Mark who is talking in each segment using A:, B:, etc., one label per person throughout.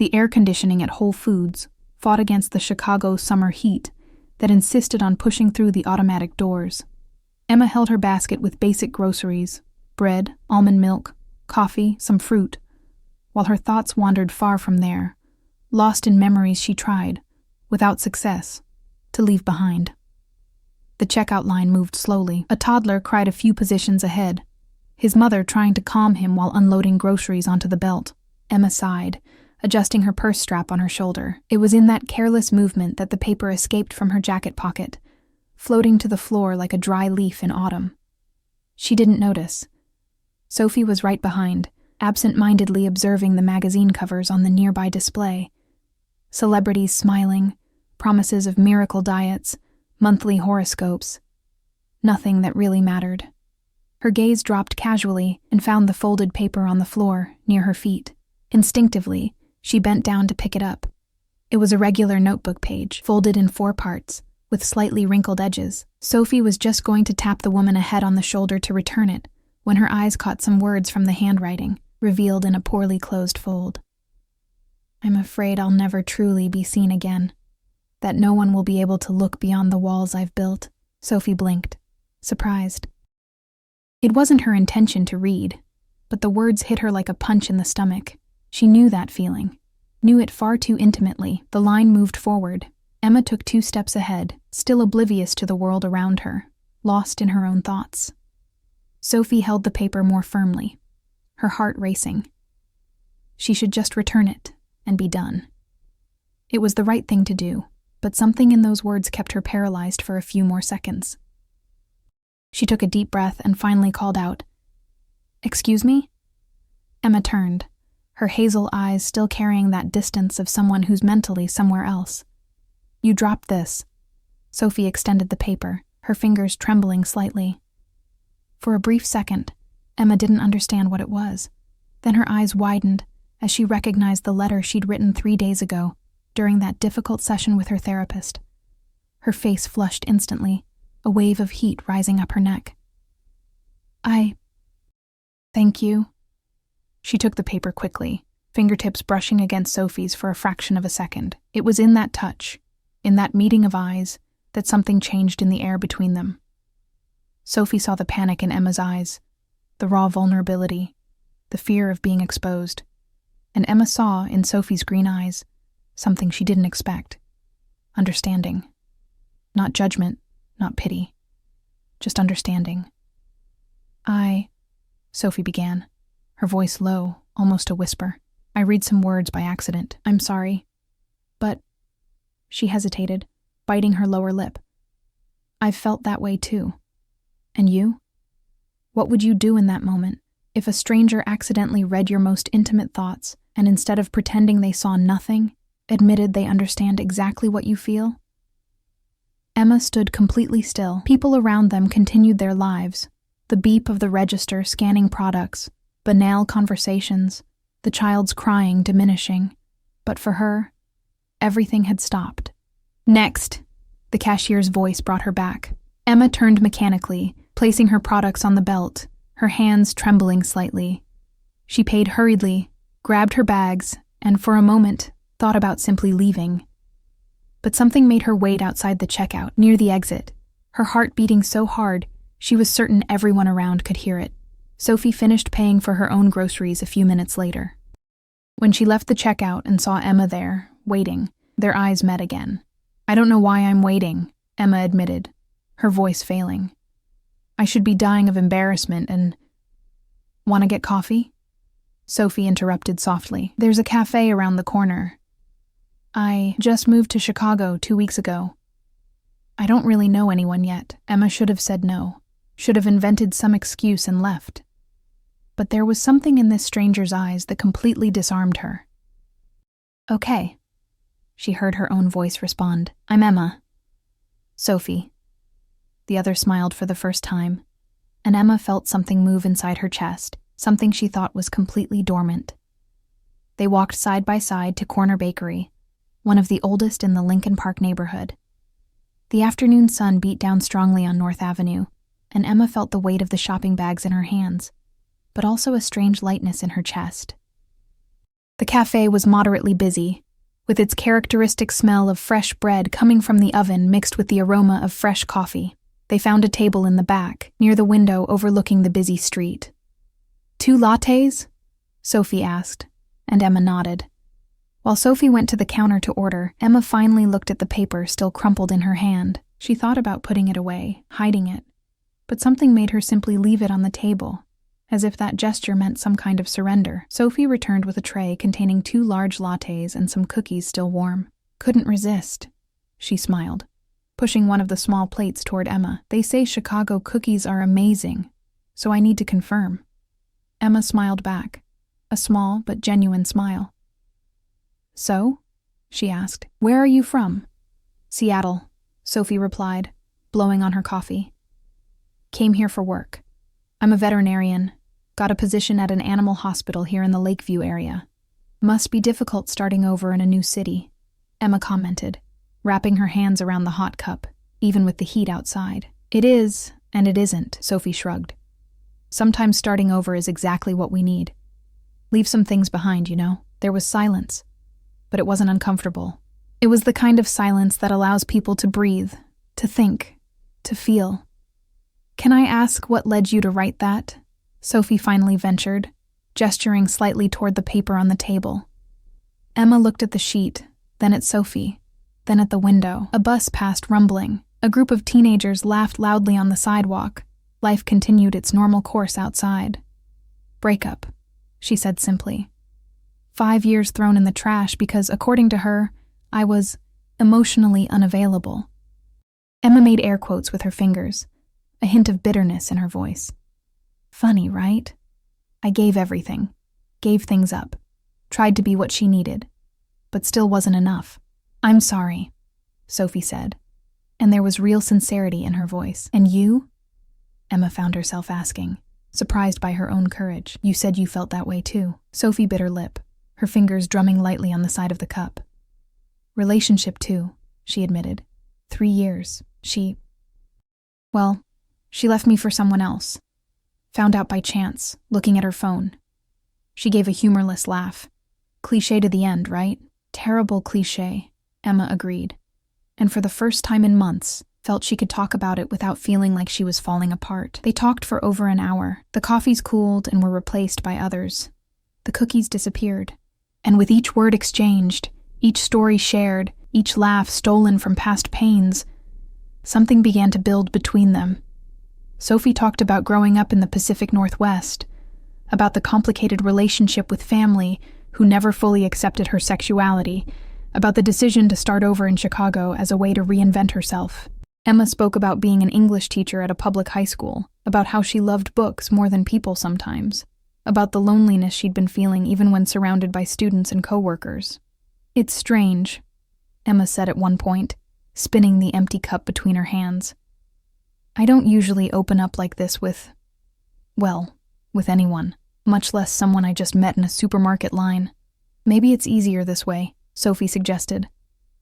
A: The air conditioning at Whole Foods fought against the Chicago summer heat that insisted on pushing through the automatic doors. Emma held her basket with basic groceries, bread, almond milk, coffee, some fruit, while her thoughts wandered far from there, lost in memories she tried, without success, to leave behind. The checkout line moved slowly. A toddler cried a few positions ahead, his mother trying to calm him while unloading groceries onto the belt. Emma sighed, adjusting her purse strap on her shoulder. It was in that careless movement that the paper escaped from her jacket pocket, floating to the floor like a dry leaf in autumn. She didn't notice. Sophie was right behind, absent-mindedly observing the magazine covers on the nearby display. Celebrities smiling, promises of miracle diets, monthly horoscopes. Nothing that really mattered. Her gaze dropped casually and found the folded paper on the floor, near her feet. Instinctively, she bent down to pick it up. It was a regular notebook page, folded in 4 parts, with slightly wrinkled edges. Sophie was just going to tap the woman ahead on the shoulder to return it, when her eyes caught some words from the handwriting, revealed in a poorly closed fold. "I'm afraid I'll never truly be seen again. That no one will be able to look beyond the walls I've built." Sophie blinked, surprised. It wasn't her intention to read, but the words hit her like a punch in the stomach. She knew that feeling, knew it far too intimately. The line moved forward. Emma took 2 steps ahead, still oblivious to the world around her, lost in her own thoughts. Sophie held the paper more firmly, her heart racing. She should just return it and be done. It was the right thing to do, but something in those words kept her paralyzed for a few more seconds. She took a deep breath and finally called out, "Excuse me?" Emma turned, her hazel eyes still carrying that distance of someone who's mentally somewhere else. "You dropped this." Sophie extended the paper, her fingers trembling slightly. For a brief second, Emma didn't understand what it was. Then her eyes widened as she recognized the letter she'd written 3 days ago, during that difficult session with her therapist. Her face flushed instantly, a wave of heat rising up her neck. Thank you." She took the paper quickly, fingertips brushing against Sophie's for a fraction of a second. It was in that touch, in that meeting of eyes, that something changed in the air between them. Sophie saw the panic in Emma's eyes, the raw vulnerability, the fear of being exposed. And Emma saw, in Sophie's green eyes, something she didn't expect. Understanding. Not judgment, not pity. Just understanding. Sophie began, her voice low, almost a whisper. "I read some words by accident. I'm sorry. But..." She hesitated, biting her lower lip. "I've felt that way too. And you? What would you do in that moment, if a stranger accidentally read your most intimate thoughts, and instead of pretending they saw nothing, admitted they understand exactly what you feel?" Emma stood completely still. People around them continued their lives, the beep of the register scanning products, banal conversations, the child's crying diminishing. But for her, everything had stopped. "Next," the cashier's voice brought her back. Emma turned mechanically, placing her products on the belt, her hands trembling slightly. She paid hurriedly, grabbed her bags, and for a moment thought about simply leaving. But something made her wait outside the checkout, near the exit, her heart beating so hard she was certain everyone around could hear it. Sophie finished paying for her own groceries a few minutes later. When she left the checkout and saw Emma there, waiting, their eyes met again. "I don't know why I'm waiting," Emma admitted, her voice failing. "I should be dying of embarrassment and..." "Want to get coffee?" Sophie interrupted softly. "There's a cafe around the corner. I just moved to Chicago 2 weeks ago. I don't really know anyone yet." Emma should have said no, should have invented some excuse and left. But there was something in this stranger's eyes that completely disarmed her. "Okay," she heard her own voice respond. "I'm Emma." "Sophie." The other smiled for the first time, and Emma felt something move inside her chest, something she thought was completely dormant. They walked side by side to Corner Bakery, one of the oldest in the Lincoln Park neighborhood. The afternoon sun beat down strongly on North Avenue, and Emma felt the weight of the shopping bags in her hands, but also a strange lightness in her chest. The cafe was moderately busy, with its characteristic smell of fresh bread coming from the oven mixed with the aroma of fresh coffee. They found a table in the back, near the window overlooking the busy street. 2 lattes? Sophie asked, and Emma nodded. While Sophie went to the counter to order, Emma finally looked at the paper still crumpled in her hand. She thought about putting it away, hiding it, but something made her simply leave it on the table, as if that gesture meant some kind of surrender. Sophie returned with a tray containing 2 large lattes and some cookies still warm. Couldn't resist. She smiled, pushing one of the small plates toward Emma. They say Chicago cookies are amazing, so I need to confirm. Emma smiled back, a small but genuine smile. So? She asked. Where are you from? Seattle, Sophie replied, blowing on her coffee. Came here for work. I'm a veterinarian. Got a position at an animal hospital here in the Lakeview area. Must be difficult starting over in a new city, Emma commented, wrapping her hands around the hot cup, even with the heat outside. It is, and it isn't, Sophie shrugged. Sometimes starting over is exactly what we need. Leave some things behind, you know. There was silence, but it wasn't uncomfortable. It was the kind of silence that allows people to breathe, to think, to feel. Can I ask what led you to write that? Sophie finally ventured, gesturing slightly toward the paper on the table. Emma looked at the sheet, then at Sophie, then at the window. A bus passed rumbling. A group of teenagers laughed loudly on the sidewalk. Life continued its normal course outside. Breakup, she said simply. 5 years thrown in the trash because, according to her, I was emotionally unavailable. Emma made air quotes with her fingers, a hint of bitterness in her voice. Funny, right? I gave everything, gave things up, tried to be what she needed, but still wasn't enough. I'm sorry, Sophie said, and there was real sincerity in her voice. And you? Emma found herself asking, surprised by her own courage. You said you felt that way too. Sophie bit her lip, her fingers drumming lightly on the side of the cup. Relationship too, she admitted. 3 years. She left me for someone else. Found out by chance, looking at her phone. She gave a humorless laugh. Cliché to the end, right? Terrible cliché, Emma agreed. And for the first time in months, felt she could talk about it without feeling like she was falling apart. They talked for over an hour. The coffees cooled and were replaced by others. The cookies disappeared. And with each word exchanged, each story shared, each laugh stolen from past pains, something began to build between them. Sophie talked about growing up in the Pacific Northwest, about the complicated relationship with family who never fully accepted her sexuality, about the decision to start over in Chicago as a way to reinvent herself. Emma spoke about being an English teacher at a public high school, about how she loved books more than people sometimes, about the loneliness she'd been feeling even when surrounded by students and coworkers. It's strange, Emma said at one point, spinning the empty cup between her hands. I don't usually open up like this with anyone, much less someone I just met in a supermarket line. Maybe it's easier this way, Sophie suggested.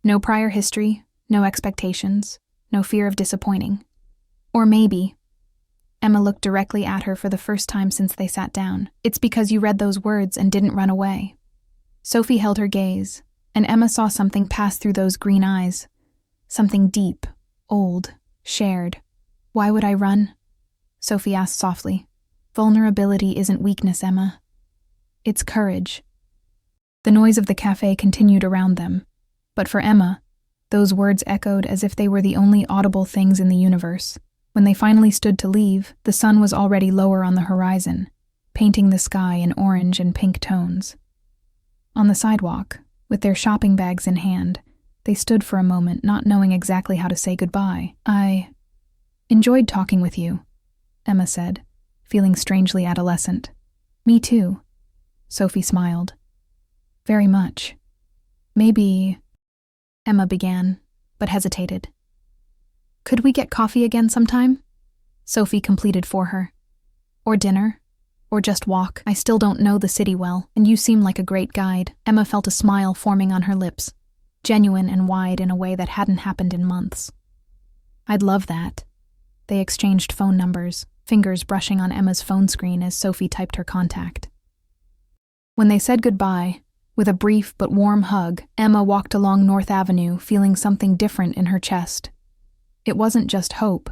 A: No prior history, no expectations, no fear of disappointing. Or maybe, Emma looked directly at her for the first time since they sat down, it's because you read those words and didn't run away. Sophie held her gaze, and Emma saw something pass through those green eyes. Something deep, old, shared. Why would I run? Sophie asked softly. Vulnerability isn't weakness, Emma. It's courage. The noise of the cafe continued around them, but for Emma, those words echoed as if they were the only audible things in the universe. When they finally stood to leave, the sun was already lower on the horizon, painting the sky in orange and pink tones. On the sidewalk, with their shopping bags in hand, they stood for a moment, not knowing exactly how to say goodbye. I enjoyed talking with you, Emma said, feeling strangely adolescent. Me too, Sophie smiled. Very much. Maybe, Emma began, but hesitated. Could we get coffee again sometime? Sophie completed for her. Or dinner, or just walk. I still don't know the city well, and you seem like a great guide. Emma felt a smile forming on her lips, genuine and wide in a way that hadn't happened in months. I'd love that. They exchanged phone numbers, fingers brushing on Emma's phone screen as Sophie typed her contact. When they said goodbye, With a brief but warm hug, Emma walked along North Avenue, feeling something different in her chest. It wasn't just hope.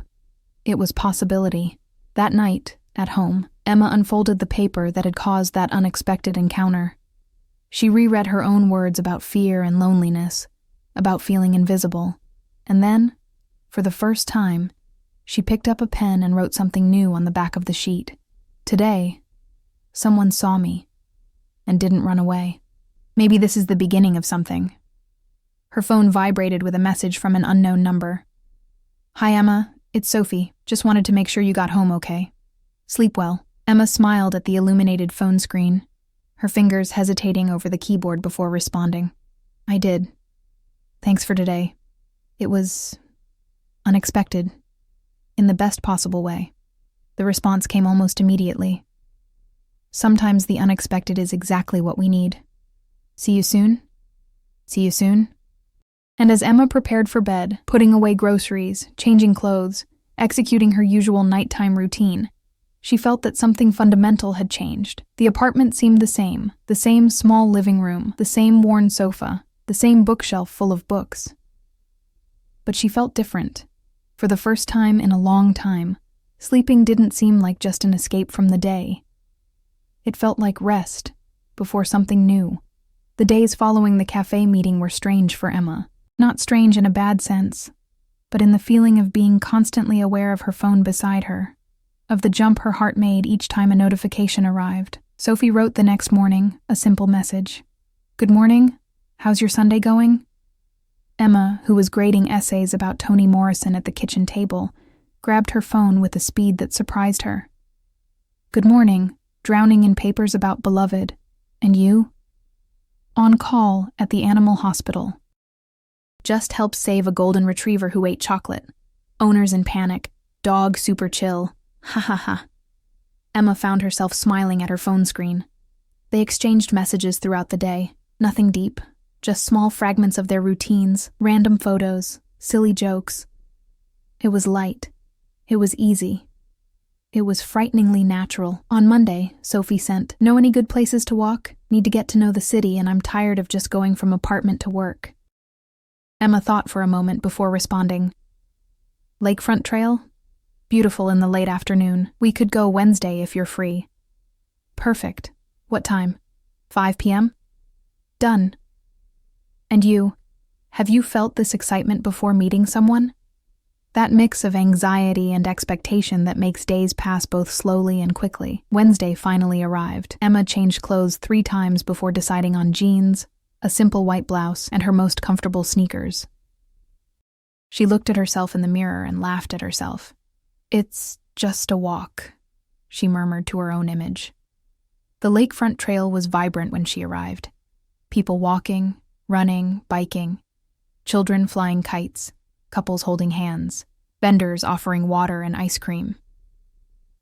A: It was possibility. That night, at home, Emma unfolded the paper that had caused that unexpected encounter. She reread her own words about fear and loneliness, about feeling invisible, and then, for the first time, she picked up a pen and wrote something new on the back of the sheet. Today, someone saw me and didn't run away. Maybe this is the beginning of something. Her phone vibrated with a message from an unknown number. "Hi, Emma. It's Sophie. Just wanted to make sure you got home okay. Sleep well." Emma smiled at the illuminated phone screen, her fingers hesitating over the keyboard before responding. "I did. Thanks for today. It was unexpected, in the best possible way." The response came almost immediately. "Sometimes the unexpected is exactly what we need. See you soon? See you soon?" And as Emma prepared for bed, putting away groceries, changing clothes, executing her usual nighttime routine, she felt that something fundamental had changed. The apartment seemed the same small living room, the same worn sofa, the same bookshelf full of books. But she felt different. For the first time in a long time, sleeping didn't seem like just an escape from the day. It felt like rest before something new. The days following the cafe meeting were strange for Emma. Not strange in a bad sense, but in the feeling of being constantly aware of her phone beside her, of the jump her heart made each time a notification arrived. Sophie wrote the next morning, a simple message. "Good morning. How's your Sunday going?" Emma, who was grading essays about Toni Morrison at the kitchen table, grabbed her phone with a speed that surprised her. "Good morning. Drowning in papers about Beloved. And you?" "On call at the animal hospital. Just helped save a golden retriever who ate chocolate. Owners in panic. Dog super chill. Ha ha ha." Emma found herself smiling at her phone screen. They exchanged messages throughout the day. Nothing deep. Just small fragments of their routines, random photos, silly jokes. It was light. It was easy. It was frighteningly natural. On Monday, Sophie sent, "Know any good places to walk? Need to get to know the city and I'm tired of just going from apartment to work." Emma thought for a moment before responding. "Lakefront Trail? Beautiful in the late afternoon. We could go Wednesday if you're free." "Perfect. What time? 5 p.m.? Done." "And you, have you felt this excitement before meeting someone? That mix of anxiety and expectation that makes days pass both slowly and quickly." Wednesday finally arrived. Emma changed clothes 3 times before deciding on jeans, a simple white blouse, and her most comfortable sneakers. She looked at herself in the mirror and laughed at herself. "It's just a walk," she murmured to her own image. The lakefront trail was vibrant when she arrived. People walking, running, biking, children flying kites, couples holding hands, vendors offering water and ice cream.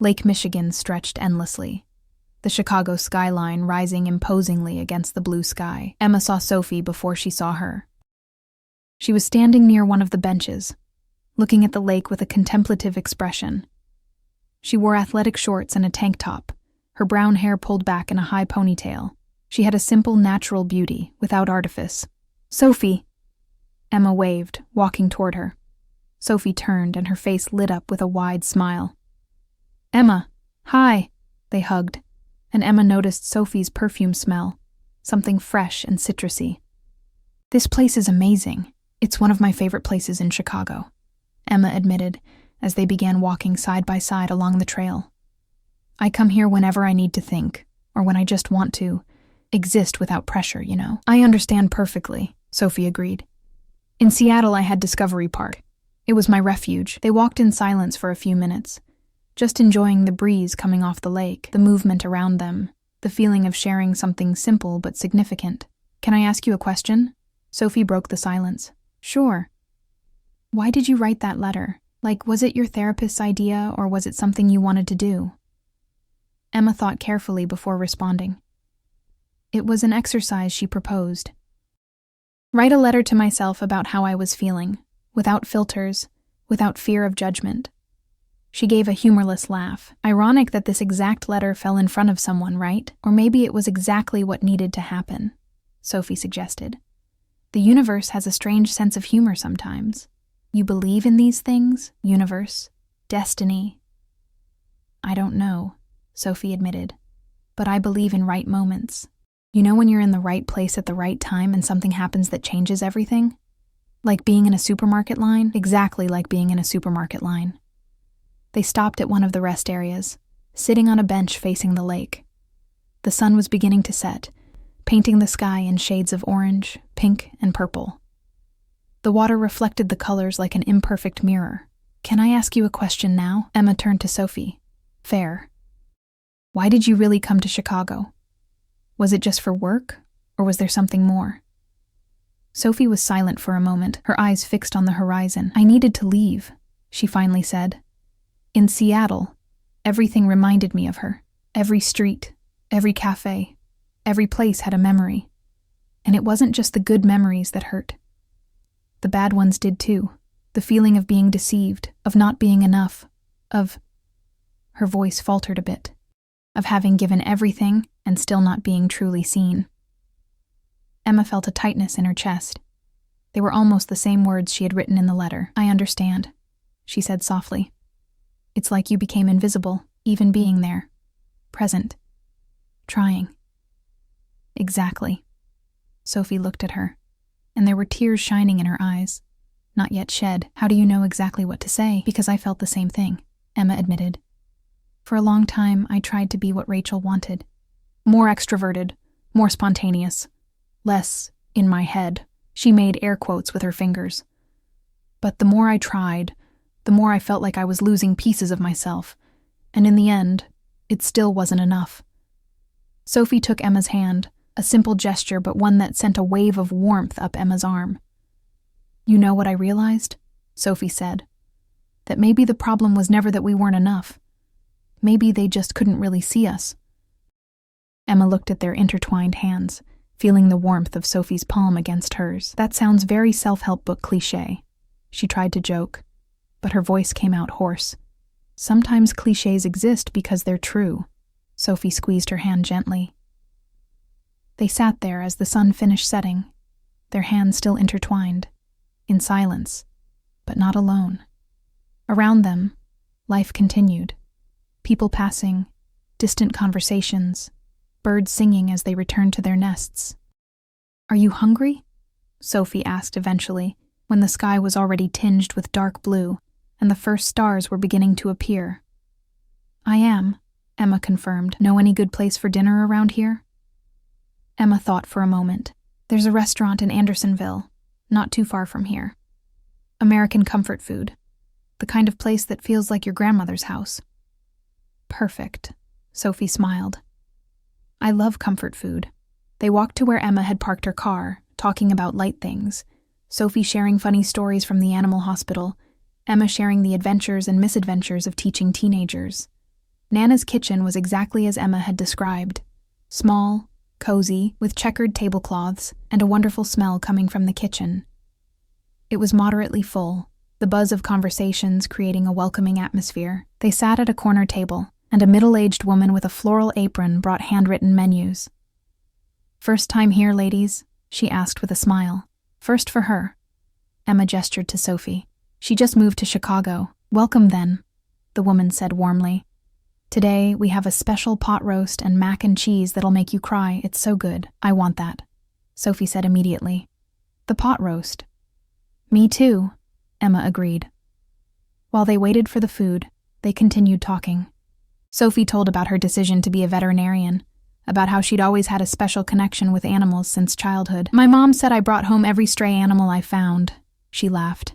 A: Lake Michigan stretched endlessly, the Chicago skyline rising imposingly against the blue sky. Emma saw Sophie before she saw her. She was standing near one of the benches, looking at the lake with a contemplative expression. She wore athletic shorts and a tank top, her brown hair pulled back in a high ponytail. She had a simple, natural beauty, without artifice. "Sophie!" Emma waved, walking toward her. Sophie turned, and her face lit up with a wide smile. "Emma, hi!" They hugged, and Emma noticed Sophie's perfume smell, something fresh and citrusy. "This place is amazing. It's one of my favorite places in Chicago," Emma admitted, as they began walking side by side along the trail. "I come here whenever I need to think, or when I just want to exist without pressure, you know." "I understand perfectly," Sophie agreed. "In Seattle, I had Discovery Park. It was my refuge." They walked in silence for a few minutes, just enjoying the breeze coming off the lake, the movement around them, the feeling of sharing something simple but significant. "Can I ask you a question?" Sophie broke the silence. "Sure." "Why did you write that letter? Like, was it your therapist's idea, or was it something you wanted to do?" Emma thought carefully before responding. It was an exercise she proposed. "Write a letter to myself about how I was feeling, without filters, without fear of judgment." She gave a humorless laugh. Ironic that this exact letter fell in front of someone, right? Or maybe it was exactly what needed to happen. Sophie suggested. The universe has a strange sense of humor sometimes. You believe in these things? Universe? Destiny? I don't know, Sophie admitted. But I believe in right moments. You know when you're in the right place at the right time and something happens that changes everything? Like being in a supermarket line? Exactly like being in a supermarket line. They stopped at one of the rest areas, sitting on a bench facing the lake. The sun was beginning to set, painting the sky in shades of orange, pink, and purple. The water reflected the colors like an imperfect mirror. Can I ask you a question now? Emma turned to Sophie. Fair. Why did you really come to Chicago? Was it just for work, or was there something more? Sophie was silent for a moment, her eyes fixed on the horizon. I needed to leave, she finally said. In Seattle, everything reminded me of her. Every street, every cafe, every place had a memory. And it wasn't just the good memories that hurt. The bad ones did too. The feeling of being deceived, of not being enough, of... Her voice faltered a bit. Of having given everything and still not being truly seen. Emma felt a tightness in her chest. They were almost the same words she had written in the letter. I understand, she said softly. It's like you became invisible, even being there. Present. Trying. Exactly. Sophie looked at her, and there were tears shining in her eyes. Not yet shed. How do you know exactly what to say? Because I felt the same thing, Emma admitted. For a long time, I tried to be what Rachel wanted. More extroverted, more spontaneous, less in my head. She made air quotes with her fingers. But the more I tried, the more I felt like I was losing pieces of myself, and in the end, it still wasn't enough. Sophie took Emma's hand, a simple gesture but one that sent a wave of warmth up Emma's arm. You know what I realized? Sophie said. That maybe the problem was never that we weren't enough. Maybe they just couldn't really see us. Emma looked at their intertwined hands, feeling the warmth of Sophie's palm against hers. That sounds very self-help book cliché. She tried to joke, but her voice came out hoarse. Sometimes clichés exist because they're true. Sophie squeezed her hand gently. They sat there as the sun finished setting, their hands still intertwined, in silence, but not alone. Around them, life continued. People passing, distant conversations, birds singing as they returned to their nests. Are you hungry? Sophie asked eventually, when the sky was already tinged with dark blue and the first stars were beginning to appear. I am, Emma confirmed. Know any good place for dinner around here? Emma thought for a moment. There's a restaurant in Andersonville, not too far from here. American comfort food. The kind of place that feels like your grandmother's house. Perfect, Sophie smiled. I love comfort food. They walked to where Emma had parked her car, talking about light things. Sophie sharing funny stories from the animal hospital, Emma sharing the adventures and misadventures of teaching teenagers. Nana's kitchen was exactly as Emma had described. Small, cozy, with checkered tablecloths and a wonderful smell coming from the kitchen. It was moderately full, the buzz of conversations creating a welcoming atmosphere. They sat at a corner table, and a middle-aged woman with a floral apron brought handwritten menus. First time here, ladies? She asked with a smile. First for her. Emma gestured to Sophie. She just moved to Chicago. Welcome then, the woman said warmly. Today, we have a special pot roast and mac and cheese that'll make you cry. It's so good. I want that, Sophie said immediately. The pot roast. Me too, Emma agreed. While they waited for the food, they continued talking. Sophie told about her decision to be a veterinarian, about how she'd always had a special connection with animals since childhood. My mom said I brought home every stray animal I found, she laughed.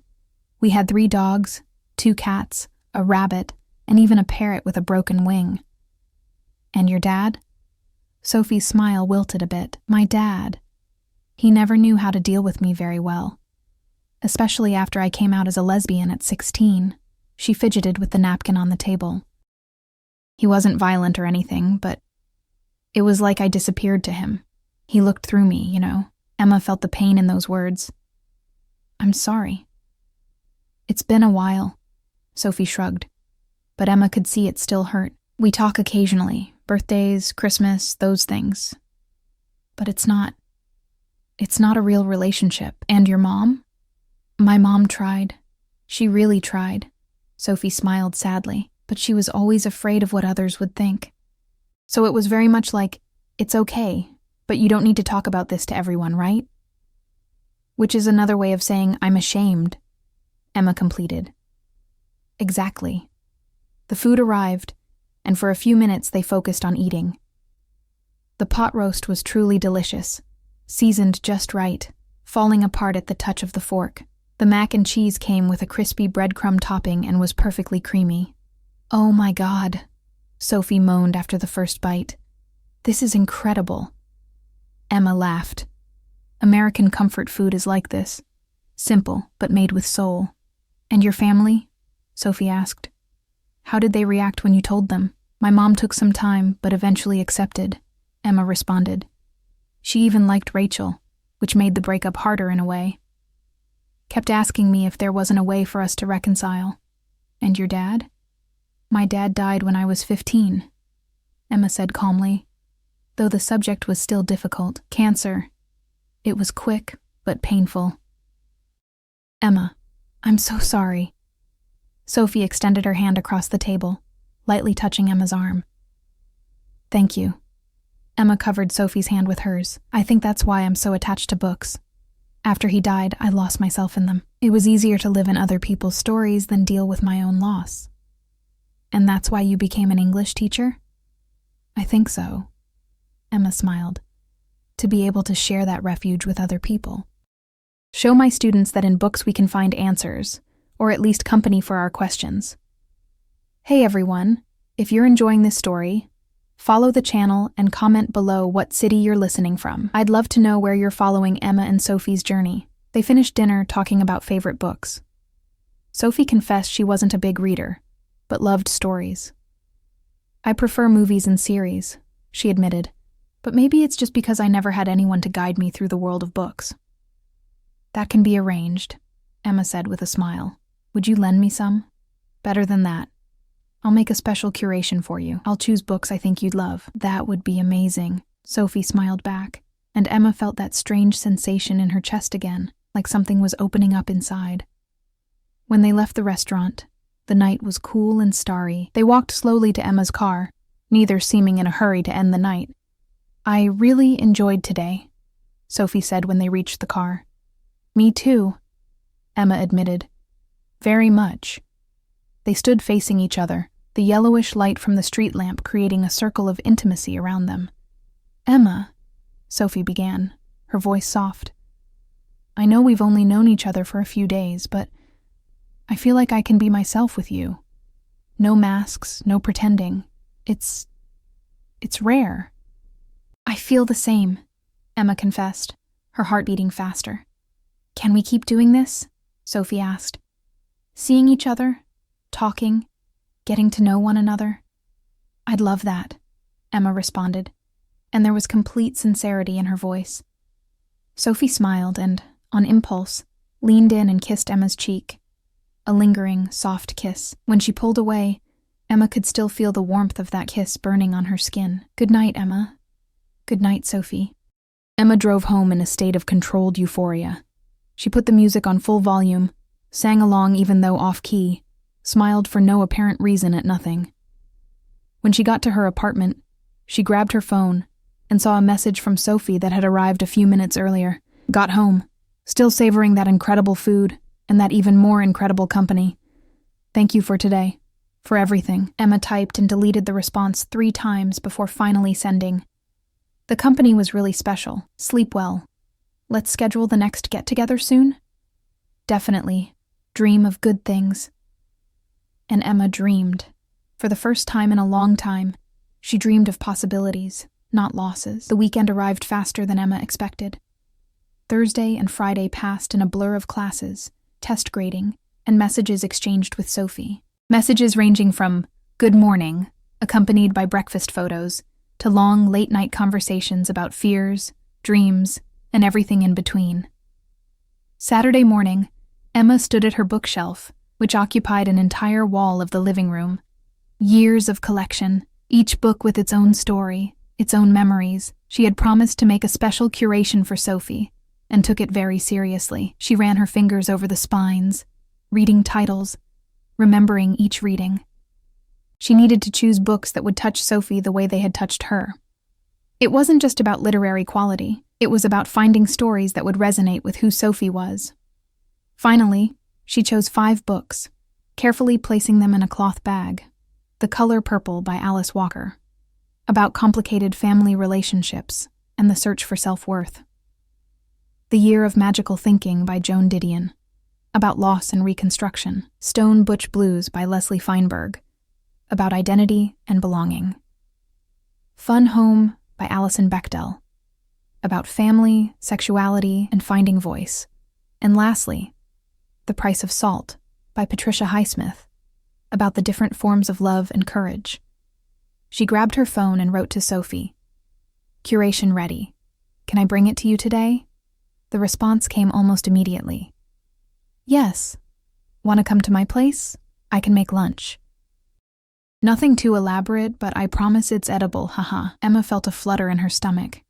A: We had 3 dogs, 2 cats, a rabbit, and even a parrot with a broken wing. And your dad? Sophie's smile wilted a bit. My dad. He never knew how to deal with me very well. Especially after I came out as a lesbian at 16. She fidgeted with the napkin on the table. He wasn't violent or anything, but it was like I disappeared to him. He looked through me, you know. Emma felt the pain in those words. I'm sorry. It's been a while, Sophie shrugged. But Emma could see it still hurt. We talk occasionally, birthdays, Christmas, those things. But it's not It's not a real relationship. And your mom? My mom tried. She really tried. Sophie smiled sadly, but she was always afraid of what others would think. So it was very much like, it's okay, but you don't need to talk about this to everyone, right? Which is another way of saying, I'm ashamed, Emma completed. Exactly. The food arrived, and for a few minutes they focused on eating. The pot roast was truly delicious, seasoned just right, falling apart at the touch of the fork. The mac and cheese came with a crispy breadcrumb topping and was perfectly creamy. Oh my God, Sophie moaned after the first bite. This is incredible. Emma laughed. American comfort food is like this. Simple, but made with soul. And your family? Sophie asked. How did they react when you told them? My mom took some time, but eventually accepted, Emma responded. She even liked Rachel, which made the breakup harder in a way. Kept asking me if there wasn't a way for us to reconcile. And your dad? My dad died when I was 15, Emma said calmly, though the subject was still difficult. Cancer. It was quick, but painful. Emma, I'm so sorry. Sophie extended her hand across the table, lightly touching Emma's arm. Thank you. Emma covered Sophie's hand with hers. I think that's why I'm so attached to books. After he died, I lost myself in them. It was easier to live in other people's stories than deal with my own loss. And that's why you became an English teacher? I think so. Emma smiled. To be able to share that refuge with other people. Show my students that in books we can find answers, or at least company for our questions. Hey everyone, if you're enjoying this story, follow the channel and comment below what city you're listening from. I'd love to know where you're following Emma and Sophie's journey. They finished dinner talking about favorite books. Sophie confessed she wasn't a big reader, but loved stories. I prefer movies and series, she admitted, but maybe it's just because I never had anyone to guide me through the world of books. That can be arranged, Emma said with a smile. Would you lend me some? Better than that. I'll make a special curation for you. I'll choose books I think you'd love. That would be amazing, Sophie smiled back, and Emma felt that strange sensation in her chest again, like something was opening up inside. When they left the restaurant, the night was cool and starry. They walked slowly to Emma's car, neither seeming in a hurry to end the night. I really enjoyed today, Sophie said when they reached the car. Me too, Emma admitted. Very much. They stood facing each other, the yellowish light from the street lamp creating a circle of intimacy around them. Emma, Sophie began, her voice soft. I know we've only known each other for a few days, but I feel like I can be myself with you. No masks, no pretending. It's rare. I feel the same, Emma confessed, her heart beating faster. Can we keep doing this? Sophie asked. Seeing each other, talking, getting to know one another. I'd love that, Emma responded, and there was complete sincerity in her voice. Sophie smiled and, on impulse, leaned in and kissed Emma's cheek. A lingering, soft kiss. When she pulled away, Emma could still feel the warmth of that kiss burning on her skin. Good night, Emma. Good night, Sophie. Emma drove home in a state of controlled euphoria. She put the music on full volume, sang along even though off-key, smiled for no apparent reason at nothing. When she got to her apartment, she grabbed her phone and saw a message from Sophie that had arrived a few minutes earlier. Got home, still savoring that incredible food and that even more incredible company. Thank you for today, for everything. Emma typed and deleted the response 3 times before finally sending. The company was really special. Sleep well. Let's schedule the next get-together soon? Definitely. Dream of good things. And Emma dreamed. For the first time in a long time, she dreamed of possibilities, not losses. The weekend arrived faster than Emma expected. Thursday and Friday passed in a blur of classes, test grading, and messages exchanged with Sophie. Messages ranging from good morning, accompanied by breakfast photos, to long late-night conversations about fears, dreams, and everything in between. Saturday morning, Emma stood at her bookshelf, which occupied an entire wall of the living room. Years of collection, each book with its own story, its own memories. She had promised to make a special curation for Sophie, and took it very seriously. She ran her fingers over the spines, reading titles, remembering each reading. She needed to choose books that would touch Sophie the way they had touched her. It wasn't just about literary quality, it was about finding stories that would resonate with who Sophie was. Finally, she chose 5 books, carefully placing them in a cloth bag. The Color Purple by Alice Walker, about complicated family relationships and the search for self-worth. The Year of Magical Thinking by Joan Didion, about loss and reconstruction. Stone Butch Blues by Leslie Feinberg, about identity and belonging. Fun Home by Alison Bechdel, about family, sexuality, and finding voice. And lastly, The Price of Salt by Patricia Highsmith, about the different forms of love and courage. She grabbed her phone and wrote to Sophie, "Curation ready. Can I bring it to you today?" The response came almost immediately. "Yes. Want to come to my place? I can make lunch." Nothing too elaborate, but I promise it's edible, haha. Emma felt a flutter in her stomach.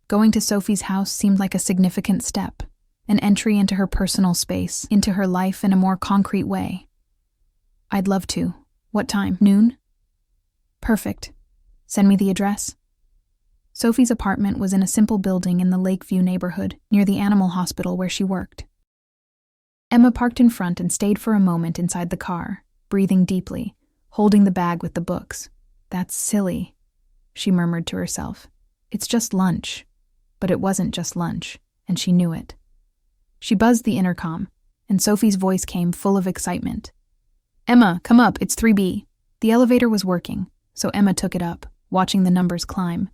A: Going to Sophie's house seemed like a significant step, an entry into her personal space, into her life in a more concrete way. "I'd love to. What time? Noon?" "Perfect. Send me the address." Sophie's apartment was in a simple building in the Lakeview neighborhood, near the animal hospital where she worked. Emma parked in front and stayed for a moment inside the car, breathing deeply, holding the bag with the books. "That's silly," she murmured to herself. "It's just lunch." But it wasn't just lunch, and she knew it. She buzzed the intercom, and Sophie's voice came full of excitement. "Emma, come up, it's 3B. The elevator was working, so Emma took it up, watching the numbers climb.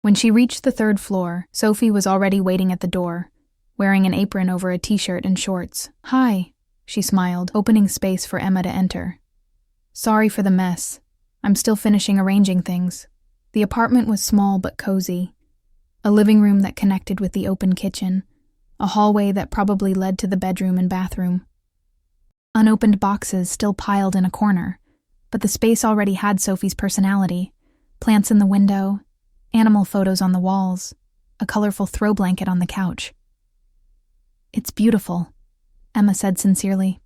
A: When she reached the 3rd floor, Sophie was already waiting at the door, wearing an apron over a t-shirt and shorts. "Hi," she smiled, opening space for Emma to enter. "Sorry for the mess. I'm still finishing arranging things." The apartment was small but cozy. A living room that connected with the open kitchen, a hallway that probably led to the bedroom and bathroom. Unopened boxes still piled in a corner, but the space already had Sophie's personality. Plants in the window, animal photos on the walls, a colorful throw blanket on the couch. "It's beautiful," Emma said sincerely.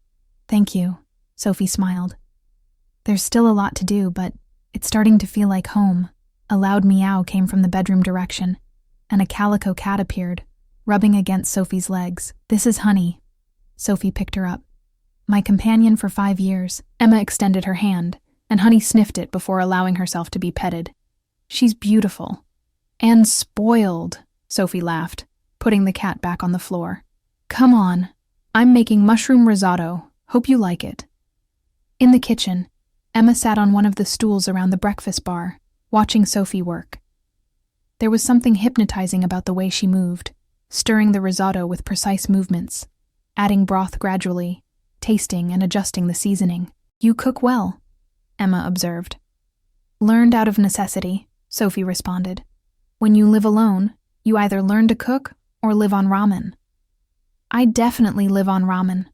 A: "Thank you," Sophie smiled. "There's still a lot to do, but it's starting to feel like home." A loud meow came from the bedroom direction, and a calico cat appeared, rubbing against Sophie's legs. "This is Honey." Sophie picked her up. "My companion for 5 years." Emma extended her hand, and Honey sniffed it before allowing herself to be petted. "She's beautiful. And spoiled," Sophie laughed, putting the cat back on the floor. "Come on. I'm making mushroom risotto. Hope you like it." In the kitchen, Emma sat on one of the stools around the breakfast bar, watching Sophie work. There was something hypnotizing about the way she moved, stirring the risotto with precise movements, adding broth gradually, tasting and adjusting the seasoning. "You cook well," Emma observed. "Learned out of necessity," Sophie responded. "When you live alone, you either learn to cook or live on ramen." "I definitely live on ramen,"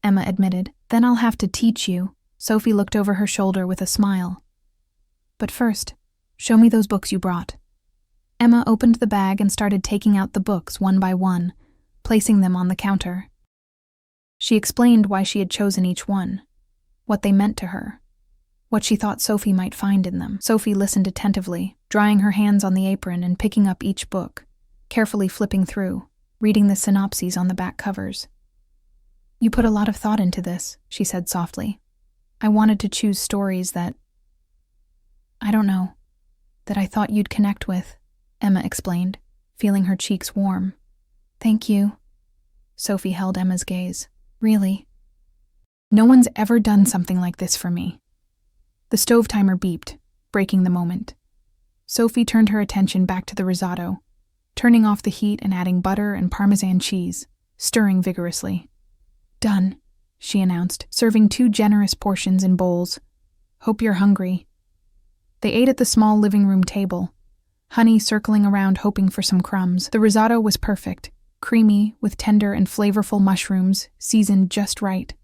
A: Emma admitted. "Then I'll have to teach you." Sophie looked over her shoulder with a smile. "But first, show me those books you brought." Emma opened the bag and started taking out the books one by one, placing them on the counter. She explained why she had chosen each one, what they meant to her, what she thought Sophie might find in them. Sophie listened attentively, drying her hands on the apron and picking up each book, carefully flipping through, reading the synopses on the back covers. "You put a lot of thought into this," she said softly. "I wanted to choose stories that I thought you'd connect with," Emma explained, feeling her cheeks warm. "Thank you." Sophie held Emma's gaze. "Really? No one's ever done something like this for me." The stove timer beeped, breaking the moment. Sophie turned her attention back to the risotto, turning off the heat and adding butter and Parmesan cheese, stirring vigorously. "Done," she announced, serving 2 generous portions in bowls. "Hope you're hungry." They ate at the small living room table, Honey circling around hoping for some crumbs. The risotto was perfect, creamy, with tender and flavorful mushrooms, seasoned just right.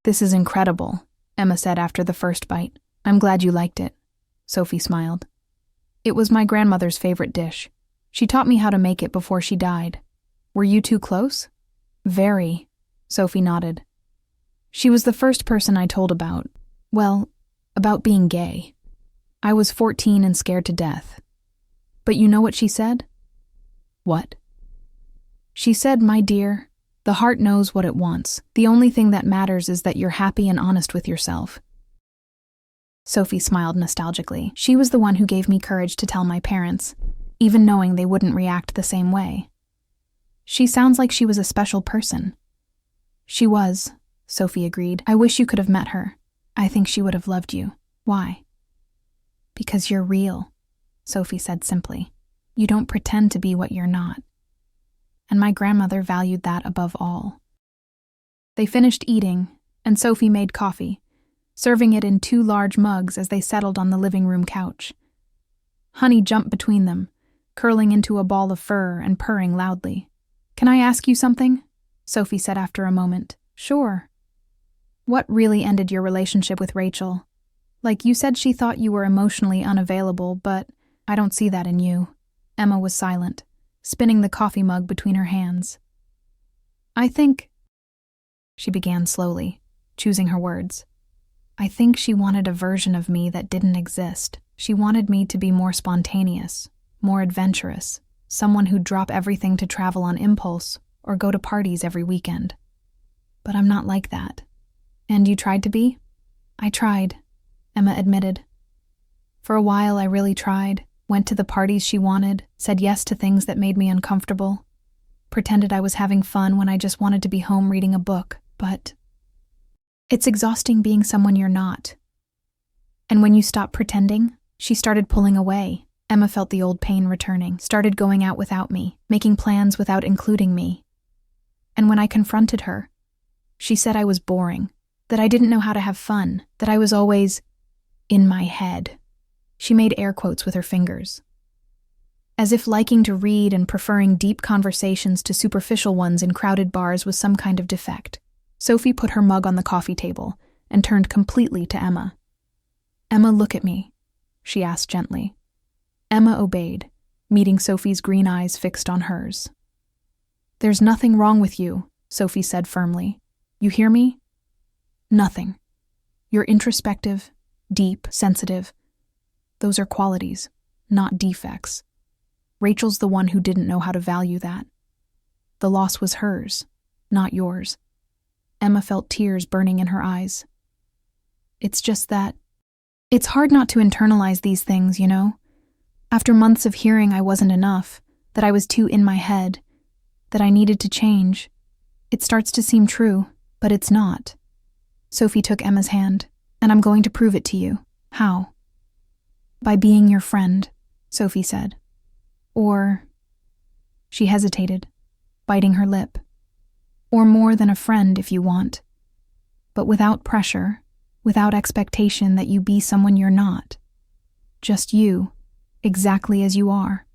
A: "This is incredible," Emma said after the first bite. "I'm glad you liked it." Sophie smiled. "It was my grandmother's favorite dish. She taught me how to make it before she died." Were you two close? Very, Sophie nodded. She was the first person I told about, well, about being gay. I was 14 and scared to death. But you know what she said? What? She said, my dear, the heart knows what it wants. The only thing that matters is that you're happy and honest with yourself. Sophie smiled nostalgically. She was the one who gave me courage to tell my parents, even knowing they wouldn't react the same way. She sounds like she was a special person. She was, Sophie agreed. I wish you could have met her. I think she would have loved you. Why? Because you're real, Sophie said simply. You don't pretend to be what you're not. And my grandmother valued that above all. They finished eating, and Sophie made coffee, serving it in 2 large mugs as they settled on the living room couch. Honey jumped between them, curling into a ball of fur and purring loudly. Can I ask you something? Sophie said after a moment. Sure. What really ended your relationship with Rachel? Like, you said she thought you were emotionally unavailable, but I don't see that in you. Emma was silent, spinning the coffee mug between her hands. I think, she began slowly, choosing her words. I think she wanted a version of me that didn't exist. She wanted me to be more spontaneous, more adventurous, someone who'd drop everything to travel on impulse or go to parties every weekend. But I'm not like that. And you tried to be? I tried, Emma admitted. For a while I really tried, went to the parties she wanted, said yes to things that made me uncomfortable, pretended I was having fun when I just wanted to be home reading a book, but it's exhausting being someone you're not. And when you stop pretending, she started pulling away. Emma felt the old pain returning, started going out without me, making plans without including me. And when I confronted her, she said I was boring, that I didn't know how to have fun, that I was always in my head. She made air quotes with her fingers. As if liking to read and preferring deep conversations to superficial ones in crowded bars was some kind of defect. Sophie put her mug on the coffee table and turned completely to Emma. Emma, look at me, she asked gently. Emma obeyed, meeting Sophie's green eyes fixed on hers. There's nothing wrong with you, Sophie said firmly. You hear me? Nothing. You're introspective, deep, sensitive. Those are qualities, not defects. Rachel's the one who didn't know how to value that. The loss was hers, not yours. Emma felt tears burning in her eyes. It's just that it's hard not to internalize these things, you know? After months of hearing I wasn't enough, that I was too in my head, that I needed to change, it starts to seem true, but it's not. Sophie took Emma's hand, and I'm going to prove it to you. How? By being your friend, Sophie said. Or, she hesitated, biting her lip. Or more than a friend if you want. But without pressure, without expectation that you be someone you're not. Just you, exactly as you are.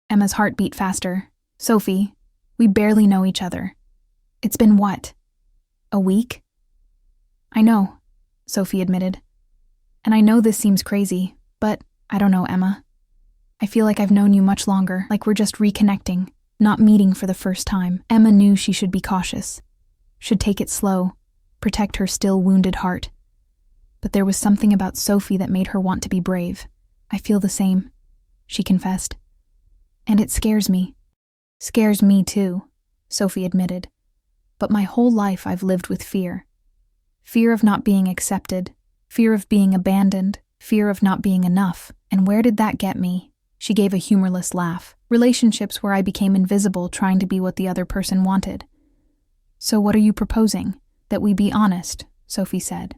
A: Emma's heart beat faster. Sophie, we barely know each other. It's been what? A week? I know, Sophie admitted. And I know this seems crazy, but I don't know, Emma. I feel like I've known you much longer, like we're just reconnecting, not meeting for the first time. Emma knew she should be cautious, should take it slow, protect her still wounded heart. But there was something about Sophie that made her want to be brave. I feel the same, she confessed. And it scares me. Scares me too, Sophie admitted. But my whole life I've lived with fear. Fear of not being accepted, fear of being abandoned, fear of not being enough. And where did that get me? She gave a humorless laugh. Relationships where I became invisible trying to be what the other person wanted. So what are you proposing? That we be honest, Sophie said.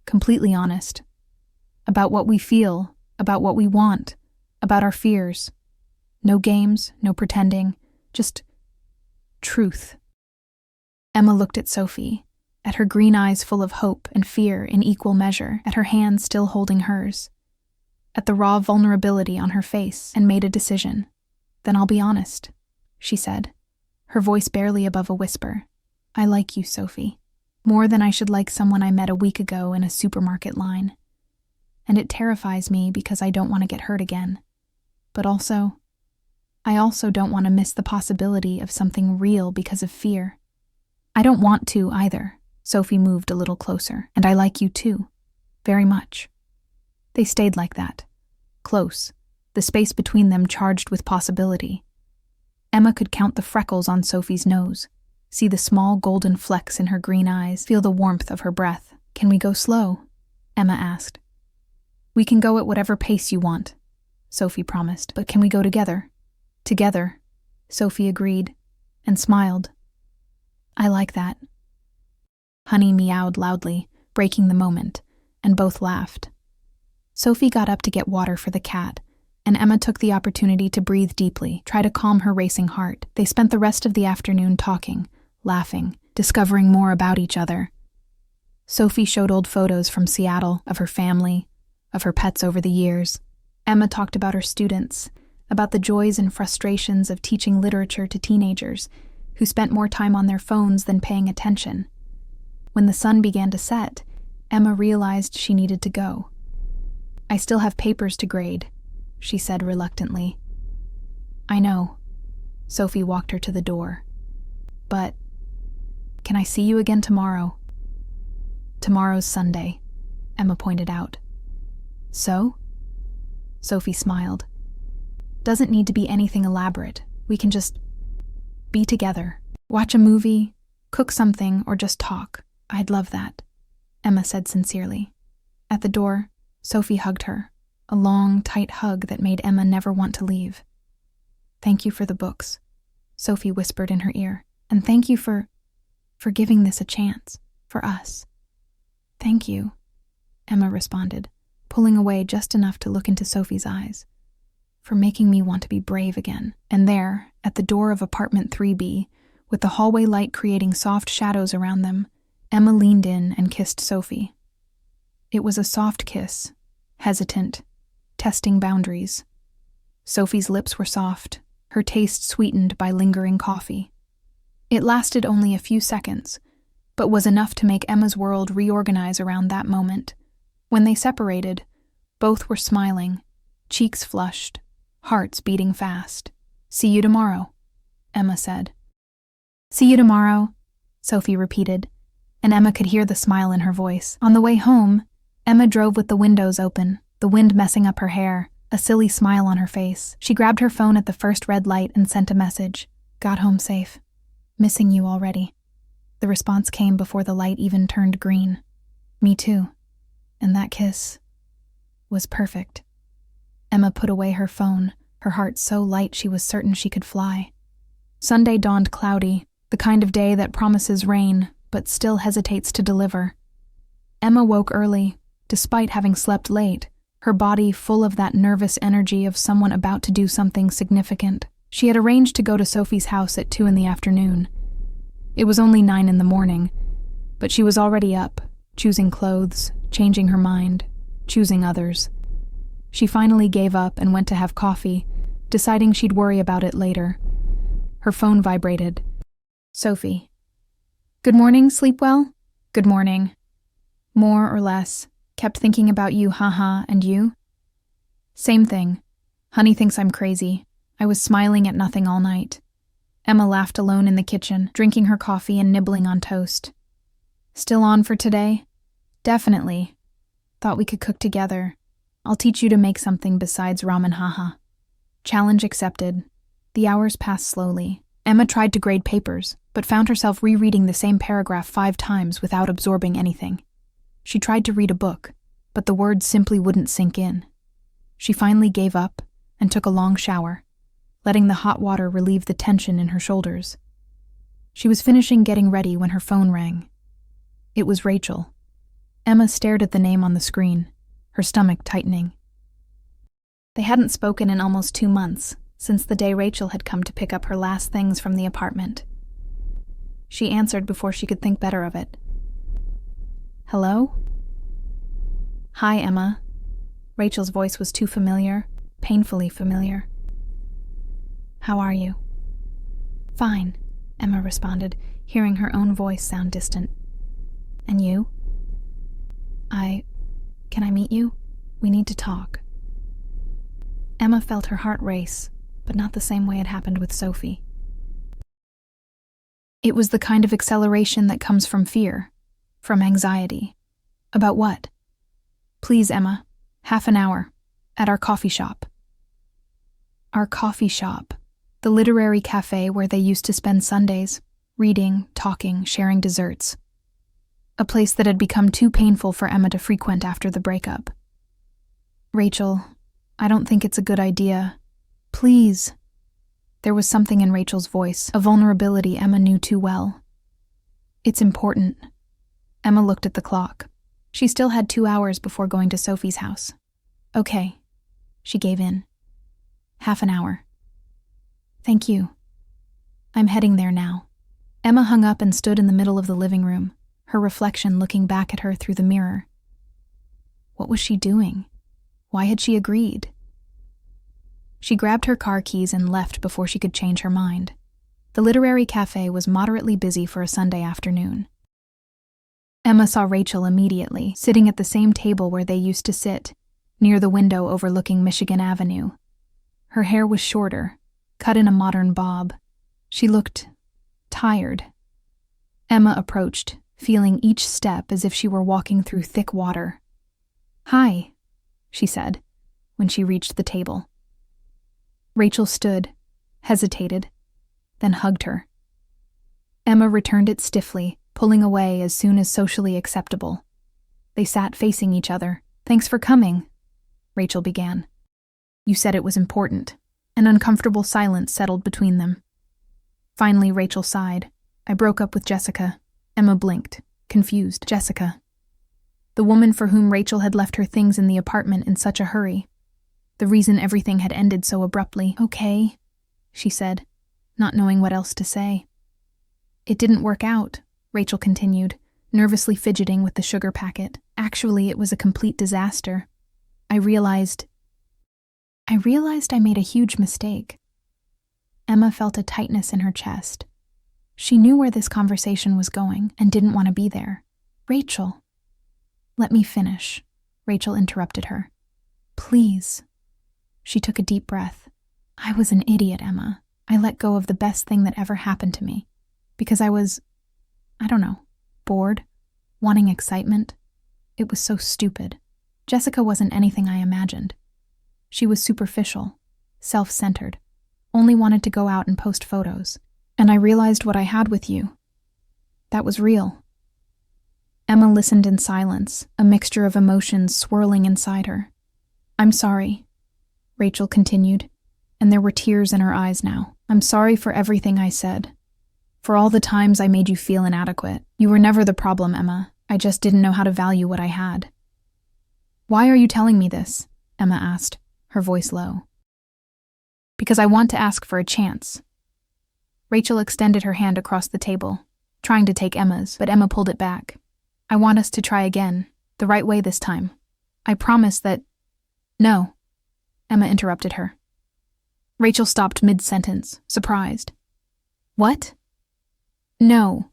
A: Completely honest. About what we feel, about what we want, about our fears. No games, no pretending, just truth. Emma looked at Sophie, at her green eyes full of hope and fear in equal measure, at her hands still holding hers, at the raw vulnerability on her face, and made a decision. Then I'll be honest, she said, her voice barely above a whisper. I like you, Sophie, more than I should like someone I met a week ago in a supermarket line. And it terrifies me because I don't want to get hurt again. But also, I also don't want to miss the possibility of something real because of fear. I don't want to either. Sophie moved a little closer. And I like you too. Very much. They stayed like that. Close. The space between them charged with possibility. Emma could count the freckles on Sophie's nose, see the small golden flecks in her green eyes, feel the warmth of her breath. Can we go slow? Emma asked. We can go at whatever pace you want, Sophie promised, but can we go together? Together, Sophie agreed, and smiled. I like that. Honey meowed loudly, breaking the moment, and both laughed. Sophie got up to get water for the cat, and Emma took the opportunity to breathe deeply, try to calm her racing heart. They spent the rest of the afternoon talking, laughing, discovering more about each other. Sophie showed old photos from Seattle, of her family, of her pets over the years. Emma talked about her students, about the joys and frustrations of teaching literature to teenagers who spent more time on their phones than paying attention. When the sun began to set, Emma realized she needed to go. I still have papers to grade, she said reluctantly. I know. Sophie walked her to the door. But can I see you again tomorrow? Tomorrow's Sunday, Emma pointed out. So? Sophie smiled. Doesn't need to be anything elaborate. We can just be together. Watch a movie, cook something, or just talk. I'd love that, Emma said sincerely. At the door, Sophie hugged her, a long, tight hug that made Emma never want to leave. Thank you for the books, Sophie whispered in her ear. And thank you for giving this a chance, for us. Thank you, Emma responded, pulling away just enough to look into Sophie's eyes. For making me want to be brave again. And there, at the door of apartment 3B, with the hallway light creating soft shadows around them, Emma leaned in and kissed Sophie. It was a soft kiss, hesitant, testing boundaries. Sophie's lips were soft, her taste sweetened by lingering coffee. It lasted only a few seconds, but was enough to make Emma's world reorganize around that moment. When they separated, both were smiling, cheeks flushed, hearts beating fast. See you tomorrow, Emma said. See you tomorrow, Sophie repeated, and Emma could hear the smile in her voice. On the way home, Emma drove with the windows open, the wind messing up her hair, a silly smile on her face. She grabbed her phone at the first red light and sent a message. Got home safe. Missing you already. The response came before the light even turned green. Me too. And that kiss was perfect. Emma put away her phone, her heart so light she was certain she could fly. Sunday dawned cloudy, the kind of day that promises rain, but still hesitates to deliver. Emma woke early, despite having slept late, her body full of that nervous energy of someone about to do something significant. She had arranged to go to Sophie's house at 2 p.m. It was only 9 a.m, but she was already up, choosing clothes, changing her mind, choosing others. She finally gave up and went to have coffee, deciding she'd worry about it later. Her phone vibrated. Sophie. Good morning, sleep well? Good morning. More or less. Kept thinking about you, haha, and you? Same thing. Honey thinks I'm crazy. I was smiling at nothing all night. Emma laughed alone in the kitchen, drinking her coffee and nibbling on toast. Still on for today? Definitely. Thought we could cook together. I'll teach you to make something besides ramen, haha. Challenge accepted. The hours passed slowly. Emma tried to grade papers, but found herself rereading the same paragraph 5 times without absorbing anything. She tried to read a book, but the words simply wouldn't sink in. She finally gave up and took a long shower, letting the hot water relieve the tension in her shoulders. She was finishing getting ready when her phone rang. It was Rachel. Emma stared at the name on the screen, her stomach tightening. They hadn't spoken in almost 2 months, since the day Rachel had come to pick up her last things from the apartment. She answered before she could think better of it. Hello? Hi, Emma. Rachel's voice was too familiar, painfully familiar. How are you? Fine, Emma responded, hearing her own voice sound distant. And you? Can I meet you? We need to talk. Emma felt her heart race, but not the same way it happened with Sophie. It was the kind of acceleration that comes from fear, from anxiety. About what? Please, Emma, half an hour, at our coffee shop. Our coffee shop, the literary cafe where they used to spend Sundays, reading, talking, sharing desserts. A place that had become too painful for Emma to frequent after the breakup. Rachel, I don't think it's a good idea. Please. There was something in Rachel's voice, a vulnerability Emma knew too well. It's important. Emma looked at the clock. She still had 2 hours before going to Sophie's house. Okay. She gave in. Half an hour. Thank you. I'm heading there now. Emma hung up and stood in the middle of the living room, her reflection looking back at her through the mirror. What was she doing? Why had she agreed? She grabbed her car keys and left before she could change her mind. The literary cafe was moderately busy for a Sunday afternoon. Emma saw Rachel immediately, sitting at the same table where they used to sit, near the window overlooking Michigan Avenue. Her hair was shorter, cut in a modern bob. She looked tired. Emma approached, feeling each step as if she were walking through thick water. "Hi," she said, when she reached the table. Rachel stood, hesitated, then hugged her. Emma returned it stiffly, pulling away as soon as socially acceptable. They sat facing each other. "Thanks for coming," Rachel began. "You said it was important." An uncomfortable silence settled between them. Finally, Rachel sighed. "I broke up with Jessica." Emma blinked, confused. Jessica. The woman for whom Rachel had left her things in the apartment in such a hurry. The reason everything had ended so abruptly. "Okay," she said, not knowing what else to say. "It didn't work out," Rachel continued, nervously fidgeting with the sugar packet. "Actually, it was a complete disaster. I realized I made a huge mistake." Emma felt a tightness in her chest. She knew where this conversation was going and didn't want to be there. "Rachel." "Let me finish," Rachel interrupted her. "Please." She took a deep breath. "I was an idiot, Emma. I let go of the best thing that ever happened to me. Because I was, bored, wanting excitement. It was so stupid. Jessica wasn't anything I imagined. She was superficial, self-centered, only wanted to go out and post photos. And I realized what I had with you. That was real." Emma listened in silence, a mixture of emotions swirling inside her. "I'm sorry," Rachel continued, and there were tears in her eyes now. "I'm sorry for everything I said. For all the times I made you feel inadequate. You were never the problem, Emma. I just didn't know how to value what I had." "Why are you telling me this?" Emma asked, her voice low. "Because I want to ask for a chance." Rachel extended her hand across the table, trying to take Emma's, but Emma pulled it back. "I want us to try again, the right way this time. I promise that—" "No," Emma interrupted her. Rachel stopped mid-sentence, surprised. "What?" "No,"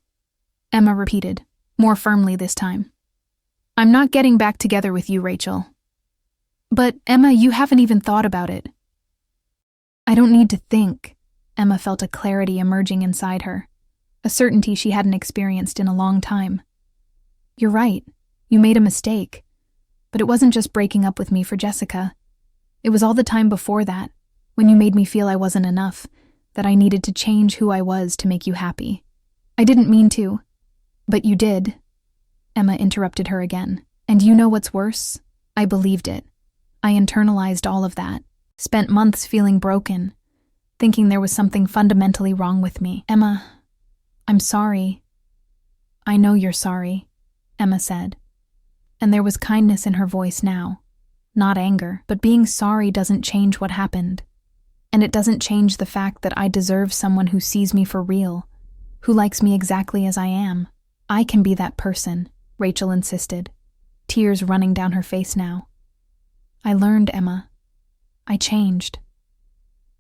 A: Emma repeated, more firmly this time. "I'm not getting back together with you, Rachel." "But, Emma, you haven't even thought about it." "I don't need to think." Emma felt a clarity emerging inside her, a certainty she hadn't experienced in a long time. "You're right. You made a mistake. But it wasn't just breaking up with me for Jessica. It was all the time before that, when you made me feel I wasn't enough, that I needed to change who I was to make you happy. I didn't mean to. But you did." Emma interrupted her again. "And you know what's worse? I believed it. I internalized all of that, spent months feeling broken, thinking there was something fundamentally wrong with me. Emma, I'm sorry." "I know you're sorry," Emma said. And there was kindness in her voice now, not anger. "But being sorry doesn't change what happened. And it doesn't change the fact that I deserve someone who sees me for real, who likes me exactly as I am. I can be that person," Rachel insisted, tears running down her face now. "I learned, Emma. I changed."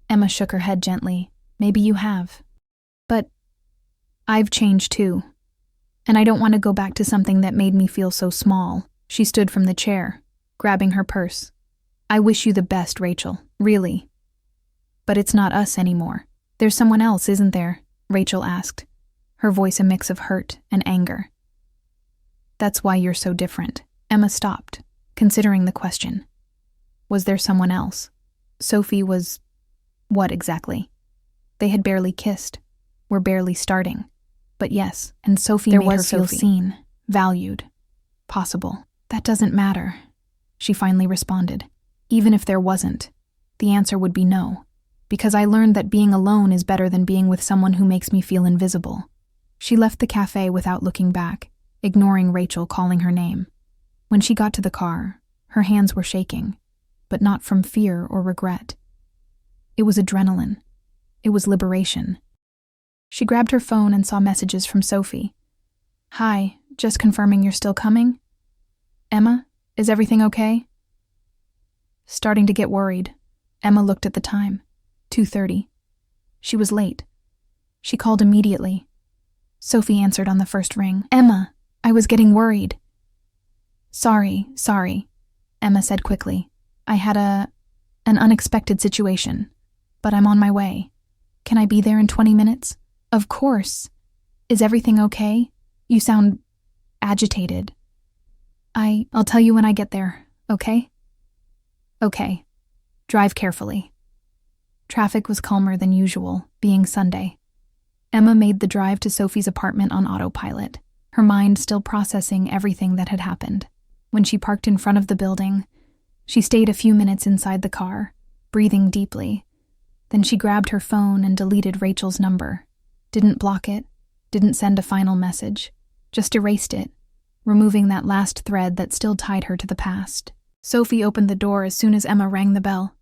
A: Emma shook her head gently. "Maybe you have. But I've changed too. And I don't want to go back to something that made me feel so small." She stood from the chair, grabbing her purse. "I wish you the best, Rachel. Really." But it's not us anymore. There's someone else, isn't there? Rachel asked, her voice a mix of hurt and anger. That's why you're so different. Emma stopped, considering the question. Was there someone else? Sophie was... what exactly? They had barely kissed, were barely starting. But yes, and Sophie made her feel seen, valued, possible. That doesn't matter, she finally responded. Even if there wasn't, the answer would be no, because I learned that being alone is better than being with someone who makes me feel invisible. She left the cafe without looking back, ignoring Rachel calling her name. When she got to the car, her hands were shaking, but not from fear or regret. It was adrenaline. It was liberation. She grabbed her phone and saw messages from Sophie. Hi, just confirming you're still coming? Emma, is everything okay? Starting to get worried, Emma looked at the time. 2:30. She was late. She called immediately. Sophie answered on the first ring. Emma, I was getting worried. Sorry, Emma said quickly. I had an unexpected situation, but I'm on my way. Can I be there in 20 minutes? Of course. Is everything okay? You sound agitated. I'll tell you when I get there, okay? Okay. Drive carefully. Traffic was calmer than usual, being Sunday. Emma made the drive to Sophie's apartment on autopilot, her mind still processing everything that had happened. When she parked in front of the building, she stayed a few minutes inside the car, breathing deeply. Then she grabbed her phone and deleted Rachel's number. Didn't block it, didn't send a final message, just erased it, removing that last thread that still tied her to the past. Sophie opened the door as soon as Emma rang the bell.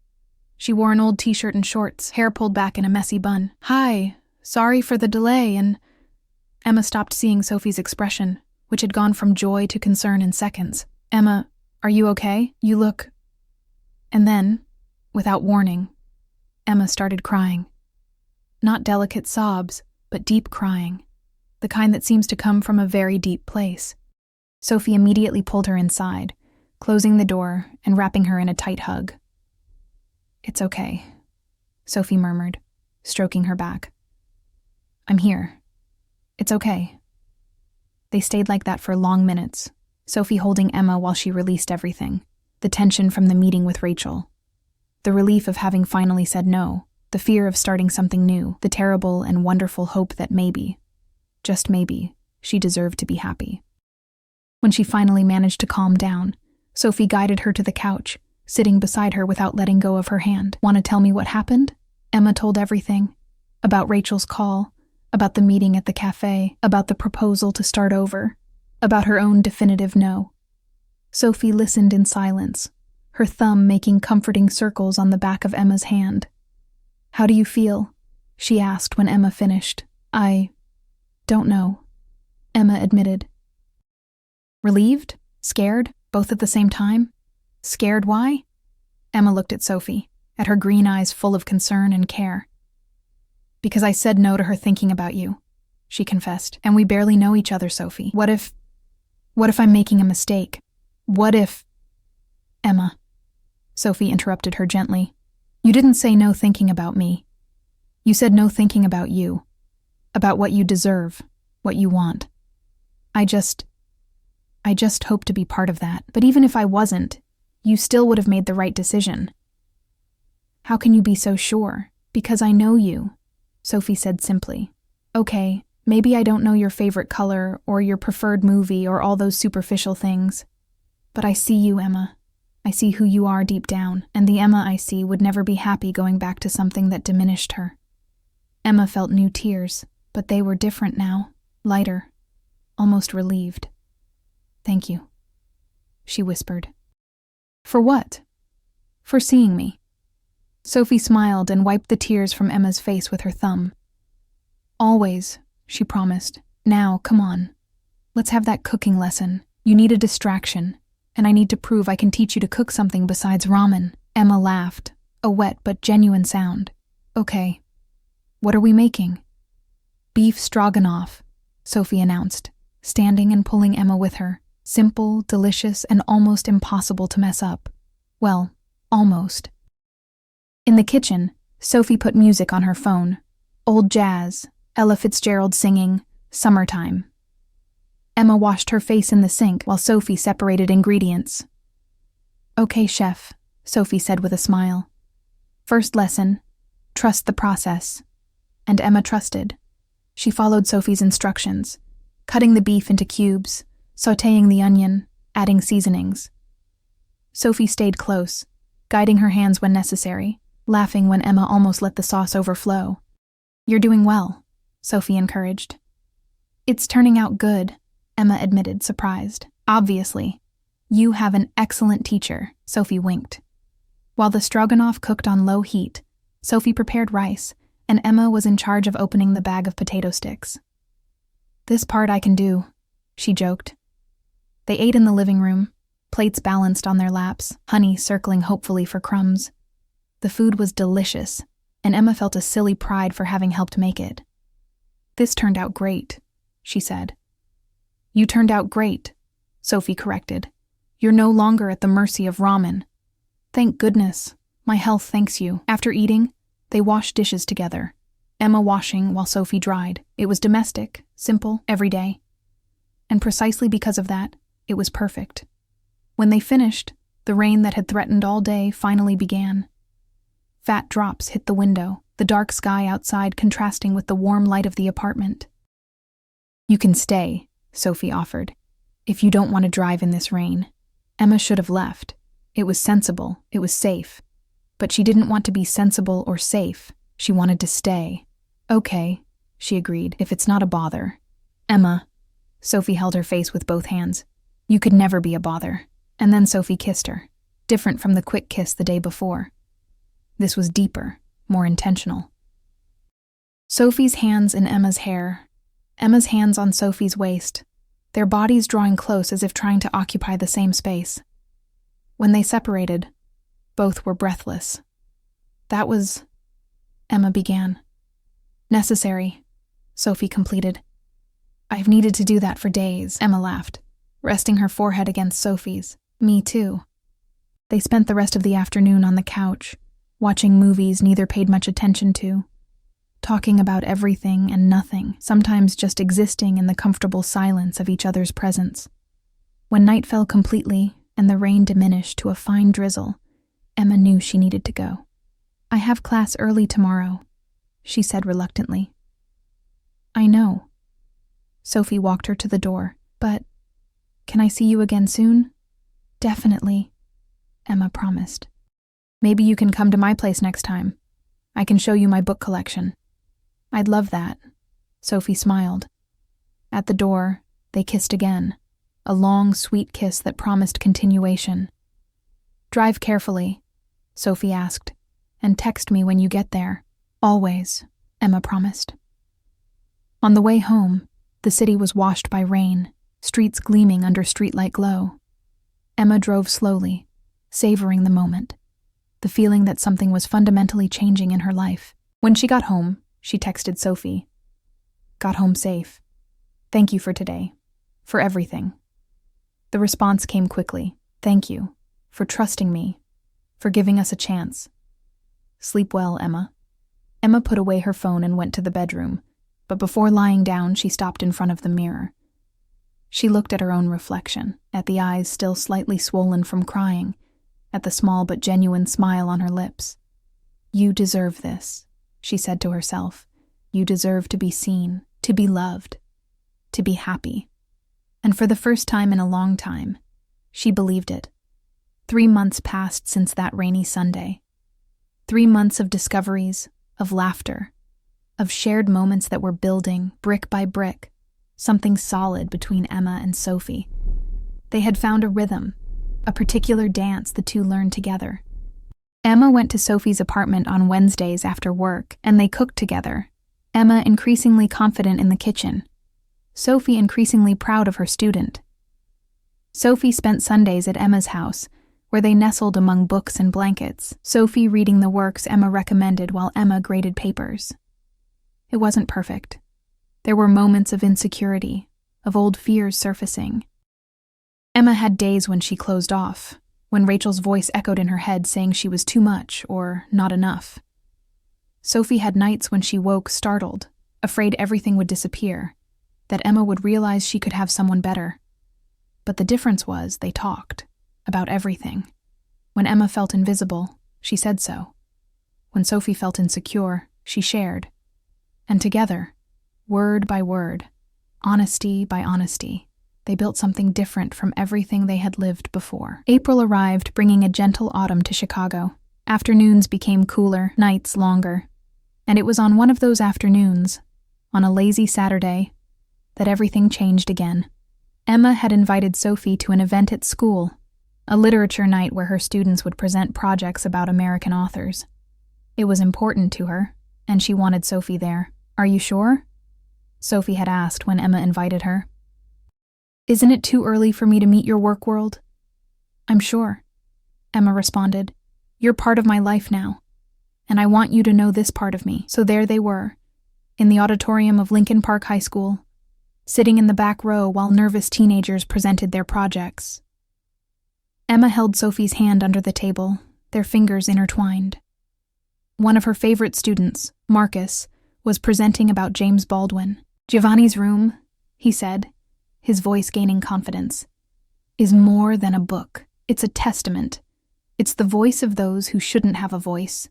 A: She wore an old t-shirt and shorts, hair pulled back in a messy bun. Hi, sorry for the delay, and... Emma stopped seeing Sophie's expression, which had gone from joy to concern in seconds. Emma, are you okay? You look... And then, without warning, Emma started crying. Not delicate sobs, but deep crying, the kind that seems to come from a very deep place. Sophie immediately pulled her inside, closing the door and wrapping her in a tight hug. It's okay, Sophie murmured, stroking her back. I'm here. It's okay. They stayed like that for long minutes, Sophie holding Emma while she released everything, the tension from the meeting with Rachel, the relief of having finally said no, the fear of starting something new, the terrible and wonderful hope that maybe, just maybe, she deserved to be happy. When she finally managed to calm down, Sophie guided her to the couch, sitting beside her without letting go of her hand. Want to tell me what happened? Emma told everything. About Rachel's call, about the meeting at the cafe, about the proposal to start over, about her own definitive no. Sophie listened in silence, her thumb making comforting circles on the back of Emma's hand. How do you feel? She asked when Emma finished. I don't know, Emma admitted. Relieved? Scared? Both at the same time? Scared why? Emma looked at Sophie, at her green eyes full of concern and care. Because I said no to her thinking about you, she confessed, and we barely know each other, Sophie. What if I'm making a mistake? What if... Emma, Sophie interrupted her gently. You didn't say no thinking about me. You said no thinking about you, about what you deserve, what you want. I just hope to be part of that. But even if I wasn't, you still would have made the right decision. How can you be so sure? Because I know you, Sophie said simply. Okay, maybe I don't know your favorite color or your preferred movie or all those superficial things. But I see you, Emma. I see who you are deep down, and the Emma I see would never be happy going back to something that diminished her. Emma felt new tears, but they were different now, lighter, almost relieved. Thank you, she whispered. For what? For seeing me. Sophie smiled and wiped the tears from Emma's face with her thumb. Always, she promised. Now, come on. Let's have that cooking lesson. You need a distraction, and I need to prove I can teach you to cook something besides ramen. Emma laughed, a wet but genuine sound. Okay. What are we making? Beef stroganoff, Sophie announced, standing and pulling Emma with her. Simple, delicious, and almost impossible to mess up. Well, almost. In the kitchen, Sophie put music on her phone. Old jazz, Ella Fitzgerald singing Summertime. Emma washed her face in the sink while Sophie separated ingredients. "Okay, chef," Sophie said with a smile. "First lesson, trust the process." And Emma trusted. She followed Sophie's instructions, cutting the beef into cubes, sautéing the onion, adding seasonings. Sophie stayed close, guiding her hands when necessary, laughing when Emma almost let the sauce overflow. "You're doing well," Sophie encouraged. "It's turning out good," Emma admitted, surprised. "Obviously. You have an excellent teacher," Sophie winked. While the stroganoff cooked on low heat, Sophie prepared rice, and Emma was in charge of opening the bag of potato sticks. "This part I can do," she joked. They ate in the living room, plates balanced on their laps, honey circling hopefully for crumbs. The food was delicious, and Emma felt a silly pride for having helped make it. "This turned out great," she said. "You turned out great," Sophie corrected. "You're no longer at the mercy of ramen." "Thank goodness. My health thanks you." After eating, they washed dishes together, Emma washing while Sophie dried. It was domestic, simple, every day. And precisely because of that, it was perfect. When they finished, the rain that had threatened all day finally began. Fat drops hit the window, the dark sky outside contrasting with the warm light of the apartment. "You can stay," Sophie offered, "if you don't want to drive in this rain." Emma should have left. It was sensible, it was safe. But she didn't want to be sensible or safe. She wanted to stay. "Okay," she agreed, "if it's not a bother." "Emma," Sophie held her face with both hands, "you could never be a bother." And then Sophie kissed her, different from the quick kiss the day before. This was deeper, more intentional. Sophie's hands in Emma's hair, Emma's hands on Sophie's waist, their bodies drawing close as if trying to occupy the same space. When they separated, both were breathless. "That was," Emma began. "Necessary," Sophie completed. "I've needed to do that for days," Emma laughed, resting her forehead against Sophie's. "Me too." They spent the rest of the afternoon on the couch, watching movies neither paid much attention to, talking about everything and nothing, sometimes just existing in the comfortable silence of each other's presence. When night fell completely and the rain diminished to a fine drizzle, Emma knew she needed to go. "I have class early tomorrow," she said reluctantly. "I know." Sophie walked her to the door. "But can I see you again soon?" "Definitely," Emma promised. "Maybe you can come to my place next time. I can show you my book collection." "I'd love that," Sophie smiled. At the door, they kissed again, a long, sweet kiss that promised continuation. "Drive carefully," Sophie asked, "and text me when you get there." "Always," Emma promised. On the way home, the city was washed by rain, streets gleaming under streetlight glow. Emma drove slowly, savoring the moment, the feeling that something was fundamentally changing in her life. When she got home, she texted Sophie. "Got home safe. Thank you for today. For everything." The response came quickly. "Thank you. For trusting me. For giving us a chance. Sleep well, Emma." Emma put away her phone and went to the bedroom, but before lying down, she stopped in front of the mirror. She looked at her own reflection, at the eyes still slightly swollen from crying, at the small but genuine smile on her lips. "You deserve this," she said to herself. "You deserve to be seen, to be loved, to be happy." And for the first time in a long time, she believed it. 3 months passed since that rainy Sunday. 3 months of discoveries, of laughter, of shared moments that were building, brick by brick, something solid between Emma and Sophie. They had found a rhythm, a particular dance the two learned together. Emma went to Sophie's apartment on Wednesdays after work, and they cooked together, Emma increasingly confident in the kitchen, Sophie increasingly proud of her student. Sophie spent Sundays at Emma's house, where they nestled among books and blankets, Sophie reading the works Emma recommended while Emma graded papers. It wasn't perfect. There were moments of insecurity, of old fears surfacing. Emma had days when she closed off, when Rachel's voice echoed in her head saying she was too much or not enough. Sophie had nights when she woke startled, afraid everything would disappear, that Emma would realize she could have someone better. But the difference was they talked about everything. When Emma felt invisible, she said so. When Sophie felt insecure, she shared. And together, word by word, honesty by honesty, they built something different from everything they had lived before. April arrived, bringing a gentle autumn to Chicago. Afternoons became cooler, nights longer. And it was on one of those afternoons, on a lazy Saturday, that everything changed again. Emma had invited Sophie to an event at school, a literature night where her students would present projects about American authors. It was important to her, and she wanted Sophie there. "Are you sure?" Sophie had asked when Emma invited her. "Isn't it too early for me to meet your work world?" "I'm sure," Emma responded. "You're part of my life now, and I want you to know this part of me." So there they were, in the auditorium of Lincoln Park High School, sitting in the back row while nervous teenagers presented their projects. Emma held Sophie's hand under the table, their fingers intertwined. One of her favorite students, Marcus, was presenting about James Baldwin. "Giovanni's Room," he said, his voice gaining confidence, "is more than a book. It's a testament. It's the voice of those who shouldn't have a voice.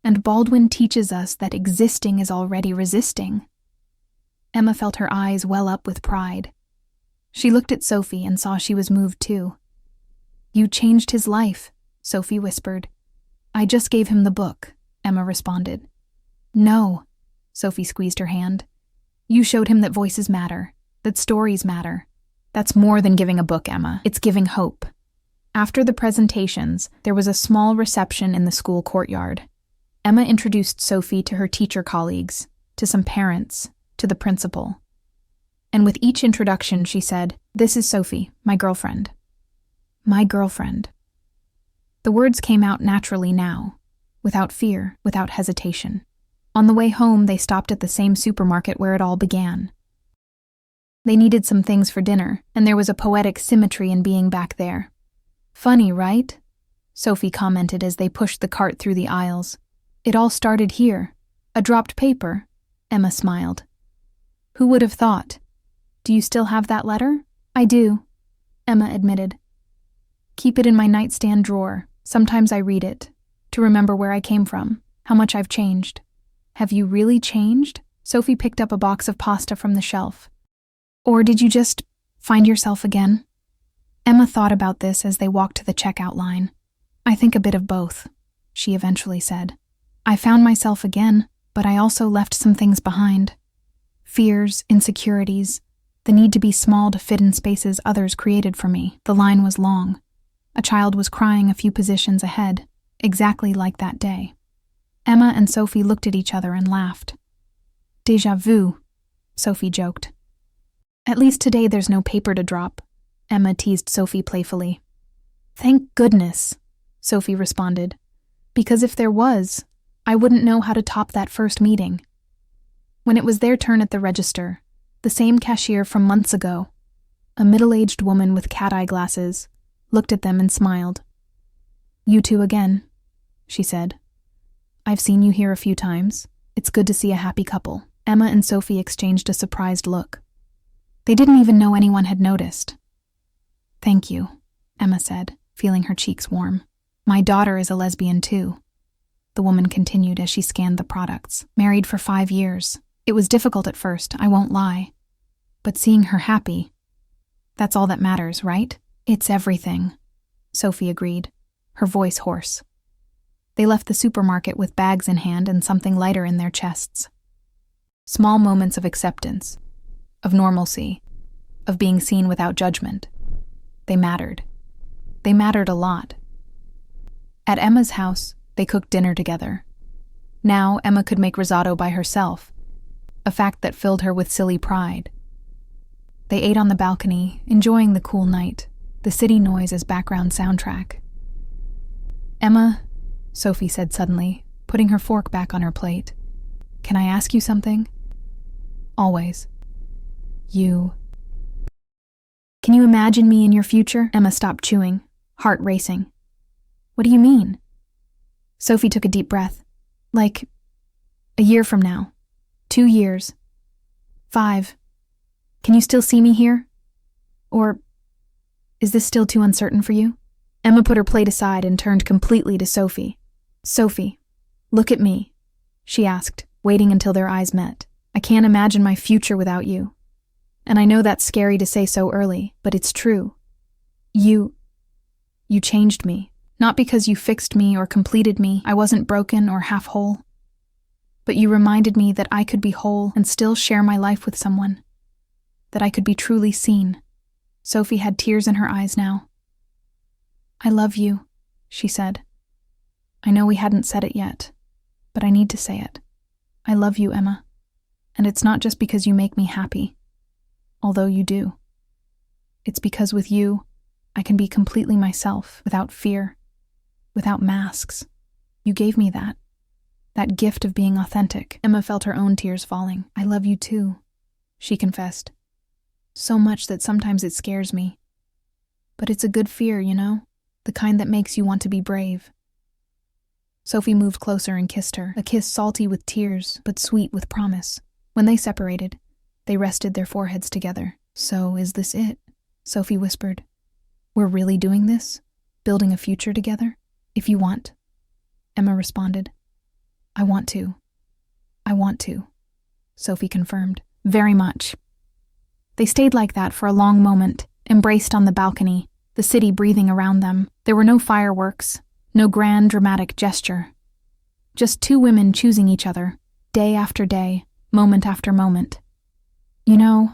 A: And Baldwin teaches us that existing is already resisting." Emma felt her eyes well up with pride. She looked at Sophie and saw she was moved too. "You changed his life," Sophie whispered. "I just gave him the book," Emma responded. "No," Sophie squeezed her hand. "You showed him that voices matter, that stories matter. That's more than giving a book, Emma. It's giving hope." After the presentations, there was a small reception in the school courtyard. Emma introduced Sophie to her teacher colleagues, to some parents, to the principal. And with each introduction, she said, "This is Sophie, my girlfriend." My girlfriend. The words came out naturally now, without fear, without hesitation. On the way home, they stopped at the same supermarket where it all began. They needed some things for dinner, and there was a poetic symmetry in being back there. "Funny, right?" Sophie commented as they pushed the cart through the aisles. "It all started here. A dropped paper," Emma smiled. "Who would have thought? Do you still have that letter?" "I do," Emma admitted. "Keep it in my nightstand drawer. Sometimes I read it, to remember where I came from, how much I've changed." "Have you really changed?" Sophie picked up a box of pasta from the shelf. "Or did you just find yourself again?" Emma thought about this as they walked to the checkout line. "I think a bit of both," she eventually said. "I found myself again, but I also left some things behind. Fears, insecurities, the need to be small to fit in spaces others created for me. The line was long. A child was crying a few positions ahead, exactly like that day." Emma and Sophie looked at each other and laughed. "Déjà vu," Sophie joked. "At least today there's no paper to drop," Emma teased Sophie playfully. "Thank goodness," Sophie responded, "because if there was, I wouldn't know how to top that first meeting." When it was their turn at the register, the same cashier from months ago, a middle-aged woman with cat-eye glasses, looked at them and smiled. "You two again," she said. "I've seen you here a few times. It's good to see a happy couple." Emma and Sophie exchanged a surprised look. They didn't even know anyone had noticed. "Thank you," Emma said, feeling her cheeks warm. "My daughter is a lesbian too," the woman continued as she scanned the products. "Married for 5 years. It was difficult at first, I won't lie. But seeing her happy, that's all that matters, right?" "It's everything," Sophie agreed, her voice hoarse. They left the supermarket with bags in hand and something lighter in their chests. Small moments of acceptance, of normalcy, of being seen without judgment. They mattered. They mattered a lot. At Emma's house, they cooked dinner together. Now Emma could make risotto by herself, a fact that filled her with silly pride. They ate on the balcony, enjoying the cool night, the city noise as background soundtrack. "Emma," Sophie said suddenly, putting her fork back on her plate, "can I ask you something?" "Always." Can you imagine me in your future?" Emma stopped chewing, heart racing. "What do you mean?" Sophie took a deep breath. Like A year from now. 2 years. 5. Can you still see me here? Or is this still too uncertain for you? Emma put her plate aside and turned completely to Sophie. Sophie, look at me, she asked, waiting until their eyes met. I can't imagine my future without you. And I know that's scary to say so early, but it's true. You changed me. Not because you fixed me or completed me, I wasn't broken or half whole. But you reminded me that I could be whole and still share my life with someone. That I could be truly seen. Sophie had tears in her eyes now. I love you, she said. I know we hadn't said it yet, but I need to say it. I love you, Emma. And it's not just because you make me happy, although you do. It's because with you, I can be completely myself, without fear, without masks. You gave me that gift of being authentic. Emma felt her own tears falling. I love you too, she confessed. So much that sometimes it scares me. But it's a good fear, you know? The kind that makes you want to be brave. Sophie moved closer and kissed her, a kiss salty with tears, but sweet with promise. When they separated, they rested their foreheads together. So, is this it? Sophie whispered. We're really doing this? Building a future together? If you want. Emma responded. I want to. I want to. Sophie confirmed. Very much. They stayed like that for a long moment, embraced on the balcony, the city breathing around them. There were no fireworks, no grand dramatic gesture. Just two women choosing each other, day after day, moment after moment. You know,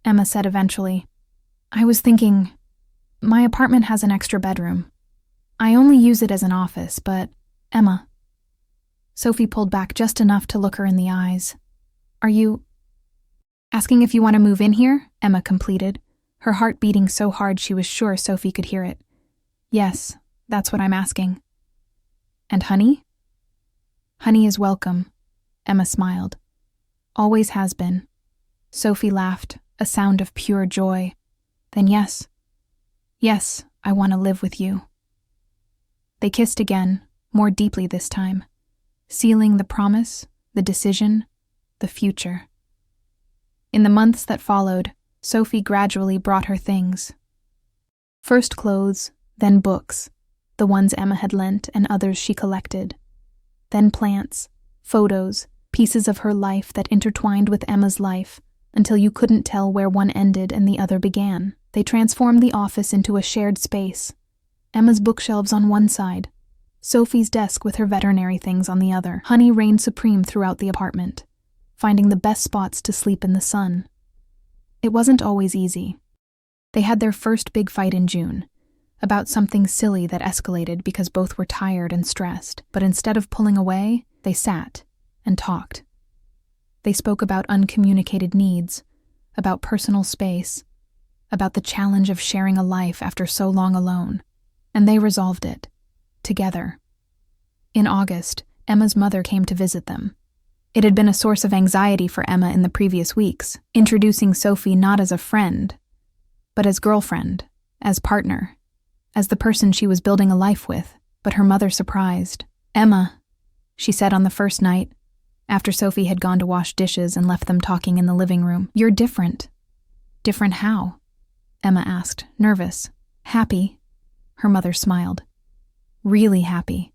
A: Emma said eventually, I was thinking, my apartment has an extra bedroom. I only use it as an office, but, Emma. Sophie pulled back just enough to look her in the eyes. Are you asking if you want to move in here? Emma completed, her heart beating so hard she was sure Sophie could hear it. Yes, that's what I'm asking. And honey? Honey is welcome, Emma smiled. Always has been. Sophie laughed, a sound of pure joy. Then yes, I want to live with you. They kissed again, more deeply this time, sealing the promise, the decision, the future. In the months that followed, Sophie gradually brought her things. First clothes, then books, the ones Emma had lent and others she collected. Then plants, photos, pieces of her life that intertwined with Emma's life, until you couldn't tell where one ended and the other began. They transformed the office into a shared space. Emma's bookshelves on one side, Sophie's desk with her veterinary things on the other. Honey reigned supreme throughout the apartment, finding the best spots to sleep in the sun. It wasn't always easy. They had their first big fight in June, about something silly that escalated because both were tired and stressed, but instead of pulling away, they sat and talked. They spoke about uncommunicated needs, about personal space, about the challenge of sharing a life after so long alone, and they resolved it, together. In August, Emma's mother came to visit them. It had been a source of anxiety for Emma in the previous weeks, introducing Sophie not as a friend, but as girlfriend, as partner, as the person she was building a life with. But her mother surprised. Emma, she said on the first night, after Sophie had gone to wash dishes and left them talking in the living room. You're different. Different how? Emma asked, nervous. Happy. Her mother smiled. Really happy.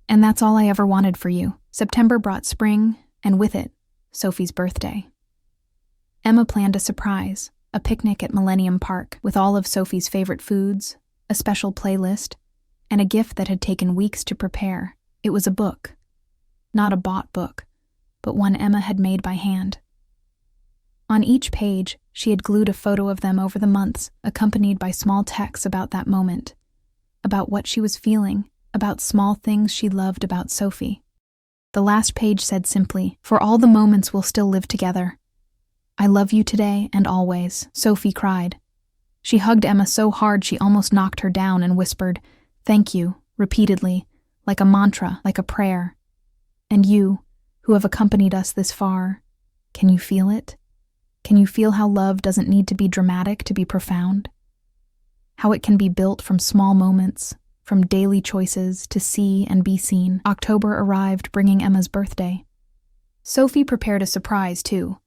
A: And that's all I ever wanted for you. September brought spring, and with it, Sophie's birthday. Emma planned a surprise, a picnic at Millennium Park with all of Sophie's favorite foods, a special playlist, and a gift that had taken weeks to prepare. It was a book. Not a bought book, but one Emma had made by hand. On each page, she had glued a photo of them over the months, accompanied by small texts about that moment, about what she was feeling, about small things she loved about Sophie. The last page said simply, "For all the moments we'll still live together. I love you today and always." Sophie cried. She hugged Emma so hard she almost knocked her down and whispered, "Thank you," repeatedly, like a mantra, like a prayer. And you, who have accompanied us this far, can you feel it? Can you feel how love doesn't need to be dramatic to be profound? How it can be built from small moments, from daily choices to see and be seen. October arrived, bringing Emma's birthday. Sophie prepared a surprise, too.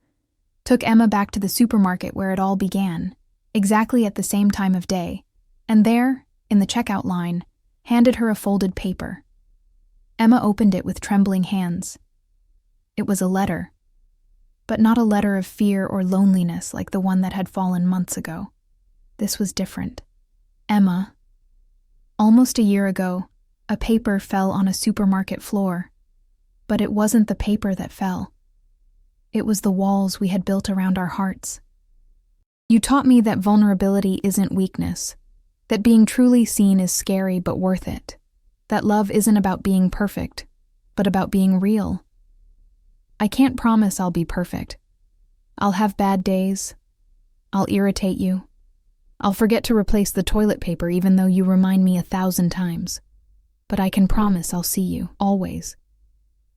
A: Took Emma back to the supermarket where it all began, exactly at the same time of day, and there, in the checkout line, handed her a folded paper. Emma opened it with trembling hands. It was a letter, but not a letter of fear or loneliness like the one that had fallen months ago. This was different. Emma. Almost a year ago, a paper fell on a supermarket floor, but it wasn't the paper that fell. It was the walls we had built around our hearts. You taught me that vulnerability isn't weakness, that being truly seen is scary but worth it, that love isn't about being perfect, but about being real. I can't promise I'll be perfect. I'll have bad days. I'll irritate you. I'll forget to replace the toilet paper even though you remind me 1,000 times. But I can promise I'll see you, always.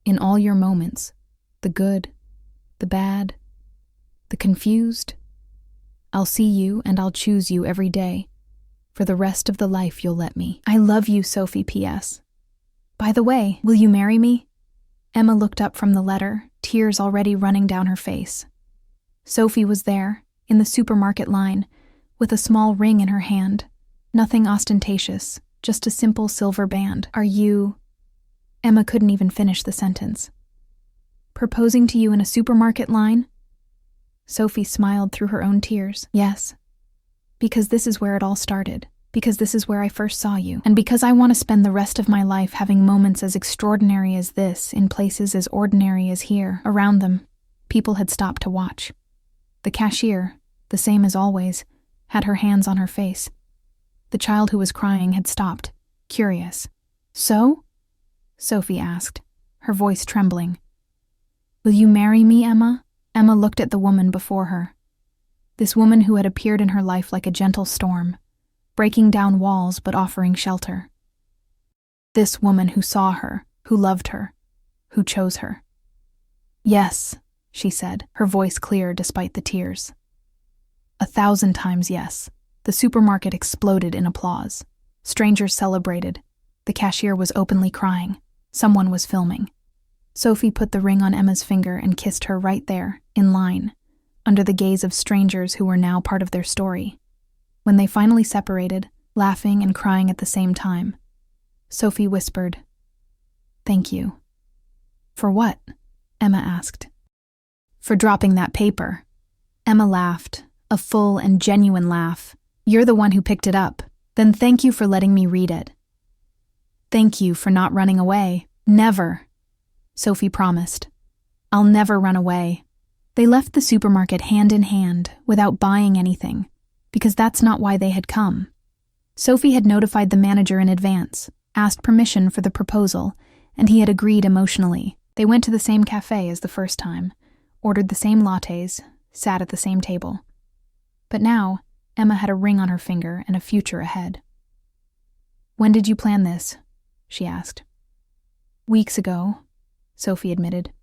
A: In all your moments, the good, the bad, the confused. I'll see you and I'll choose you every day, for the rest of the life you'll let me. I love you, Sophie P.S. By the way, will you marry me? Emma looked up from the letter, tears already running down her face. Sophie was there, in the supermarket line, with a small ring in her hand. Nothing ostentatious, just a simple silver band. Are you... Emma couldn't even finish the sentence. Proposing to you in a supermarket line? Sophie smiled through her own tears. Yes. Because this is where it all started. Because this is where I first saw you. And because I want to spend the rest of my life having moments as extraordinary as this in places as ordinary as here. Around them, people had stopped to watch. The cashier, the same as always, had her hands on her face. The child who was crying had stopped, curious. So? Sophie asked, her voice trembling. Will you marry me, Emma? Emma looked at the woman before her. This woman who had appeared in her life like a gentle storm, breaking down walls but offering shelter. This woman who saw her, who loved her, who chose her. Yes, she said, her voice clear despite the tears. 1,000 times yes. The supermarket exploded in applause. Strangers celebrated. The cashier was openly crying. Someone was filming. Sophie put the ring on Emma's finger and kissed her right there, in line, under the gaze of strangers who were now part of their story. When they finally separated, laughing and crying at the same time, Sophie whispered, "Thank you." For what? Emma asked. For dropping that paper. Emma laughed, a full and genuine laugh. You're the one who picked it up. Then thank you for letting me read it. Thank you for not running away. Never. Sophie promised. I'll never run away. They left the supermarket hand in hand, without buying anything, because that's not why they had come. Sophie had notified the manager in advance, asked permission for the proposal, and he had agreed emotionally. They went to the same cafe as the first time, ordered the same lattes, sat at the same table. But now, Emma had a ring on her finger and a future ahead. When did you plan this? She asked. Weeks ago, Sophie admitted.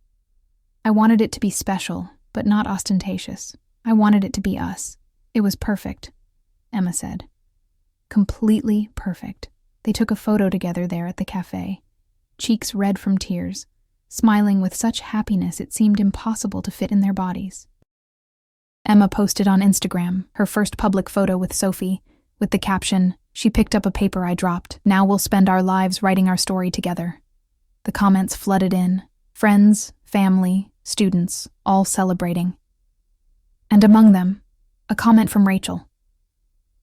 A: I wanted it to be special, but not ostentatious. I wanted it to be us. It was perfect, Emma said. Completely perfect. They took a photo together there at the cafe, cheeks red from tears, smiling with such happiness it seemed impossible to fit in their bodies. Emma posted on Instagram her first public photo with Sophie, with the caption, "She picked up a paper I dropped. Now we'll spend our lives writing our story together." The comments flooded in, friends, family, students, all celebrating. And among them, a comment from Rachel.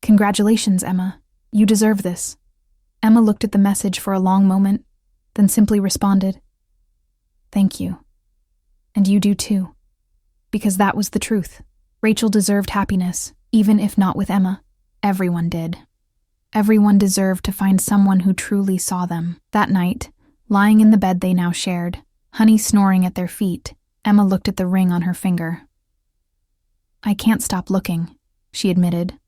A: Congratulations, Emma. You deserve this. Emma looked at the message for a long moment, then simply responded, Thank you. And you do too. Because that was the truth. Rachel deserved happiness, even if not with Emma. Everyone did. Everyone deserved to find someone who truly saw them. That night, lying in the bed they now shared, Honey snoring at their feet, Emma looked at the ring on her finger. I can't stop looking, she admitted.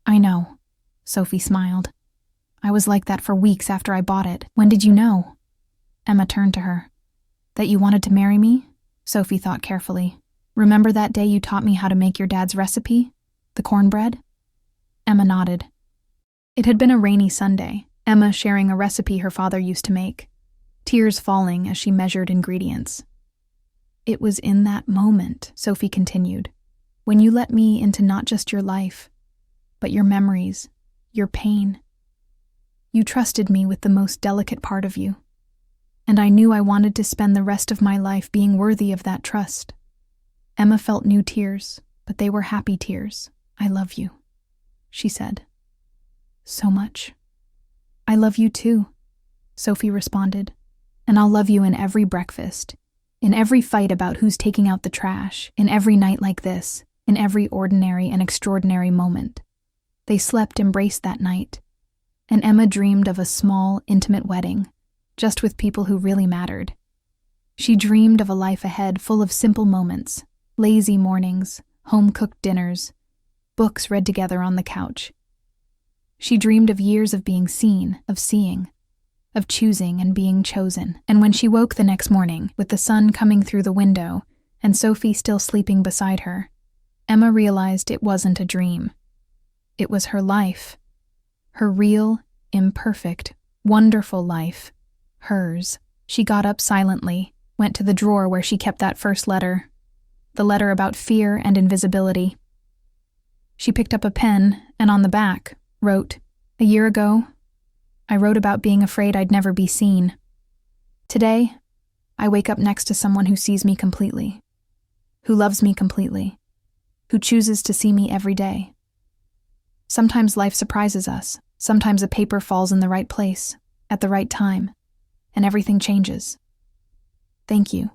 A: I know, Sophie smiled. I was like that for weeks after I bought it. When did you know? Emma turned to her. That you wanted to marry me? Sophie thought carefully. Remember that day you taught me how to make your dad's recipe? The cornbread? Emma nodded. It had been a rainy Sunday, Emma sharing a recipe her father used to make, tears falling as she measured ingredients. It was in that moment, Sophie continued, when you let me into not just your life, but your memories, your pain. You trusted me with the most delicate part of you, and I knew I wanted to spend the rest of my life being worthy of that trust. Emma felt new tears, but they were happy tears. I love you, she said. So much. I love you too, Sophie responded, and I'll love you in every breakfast, in every fight about who's taking out the trash, in every night like this, in every ordinary and extraordinary moment. They slept embraced that night, and Emma dreamed of a small, intimate wedding, just with people who really mattered. She dreamed of a life ahead full of simple moments, lazy mornings, home-cooked dinners, books read together on the couch. She dreamed of years of being seen, of seeing, of choosing and being chosen. And when she woke the next morning, with the sun coming through the window and Sophie still sleeping beside her, Emma realized it wasn't a dream. It was her life. Her real, imperfect, wonderful life. Hers. She got up silently, went to the drawer where she kept that first letter, the letter about fear and invisibility. She picked up a pen and on the back wrote, "A year ago, I wrote about being afraid I'd never be seen. Today, I wake up next to someone who sees me completely, who loves me completely, who chooses to see me every day. Sometimes life surprises us. Sometimes a paper falls in the right place, at the right time, and everything changes. Thank you,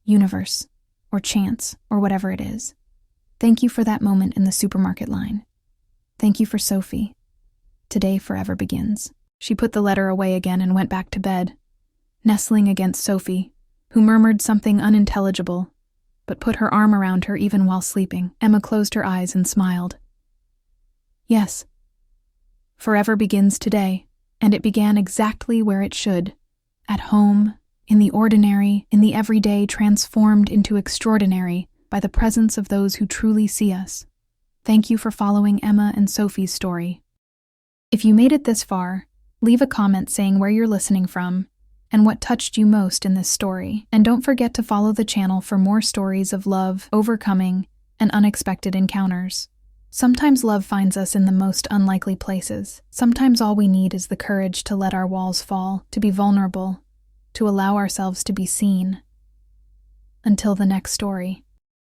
A: universe, or chance, or whatever it is. Thank you for that moment in the supermarket line. Thank you for Sophie. Today forever begins." She put the letter away again and went back to bed, nestling against Sophie, who murmured something unintelligible, but put her arm around her even while sleeping. Emma closed her eyes and smiled. Yes, forever begins today, and it began exactly where it should, at home, in the ordinary, in the everyday, transformed into extraordinary by the presence of those who truly see us. Thank you for following Emma and Sophie's story. If you made it this far, leave a comment saying where you're listening from and what touched you most in this story. And don't forget to follow the channel for more stories of love, overcoming, and unexpected encounters. Sometimes love finds us in the most unlikely places. Sometimes all we need is the courage to let our walls fall, to be vulnerable, to allow ourselves to be seen. Until the next story.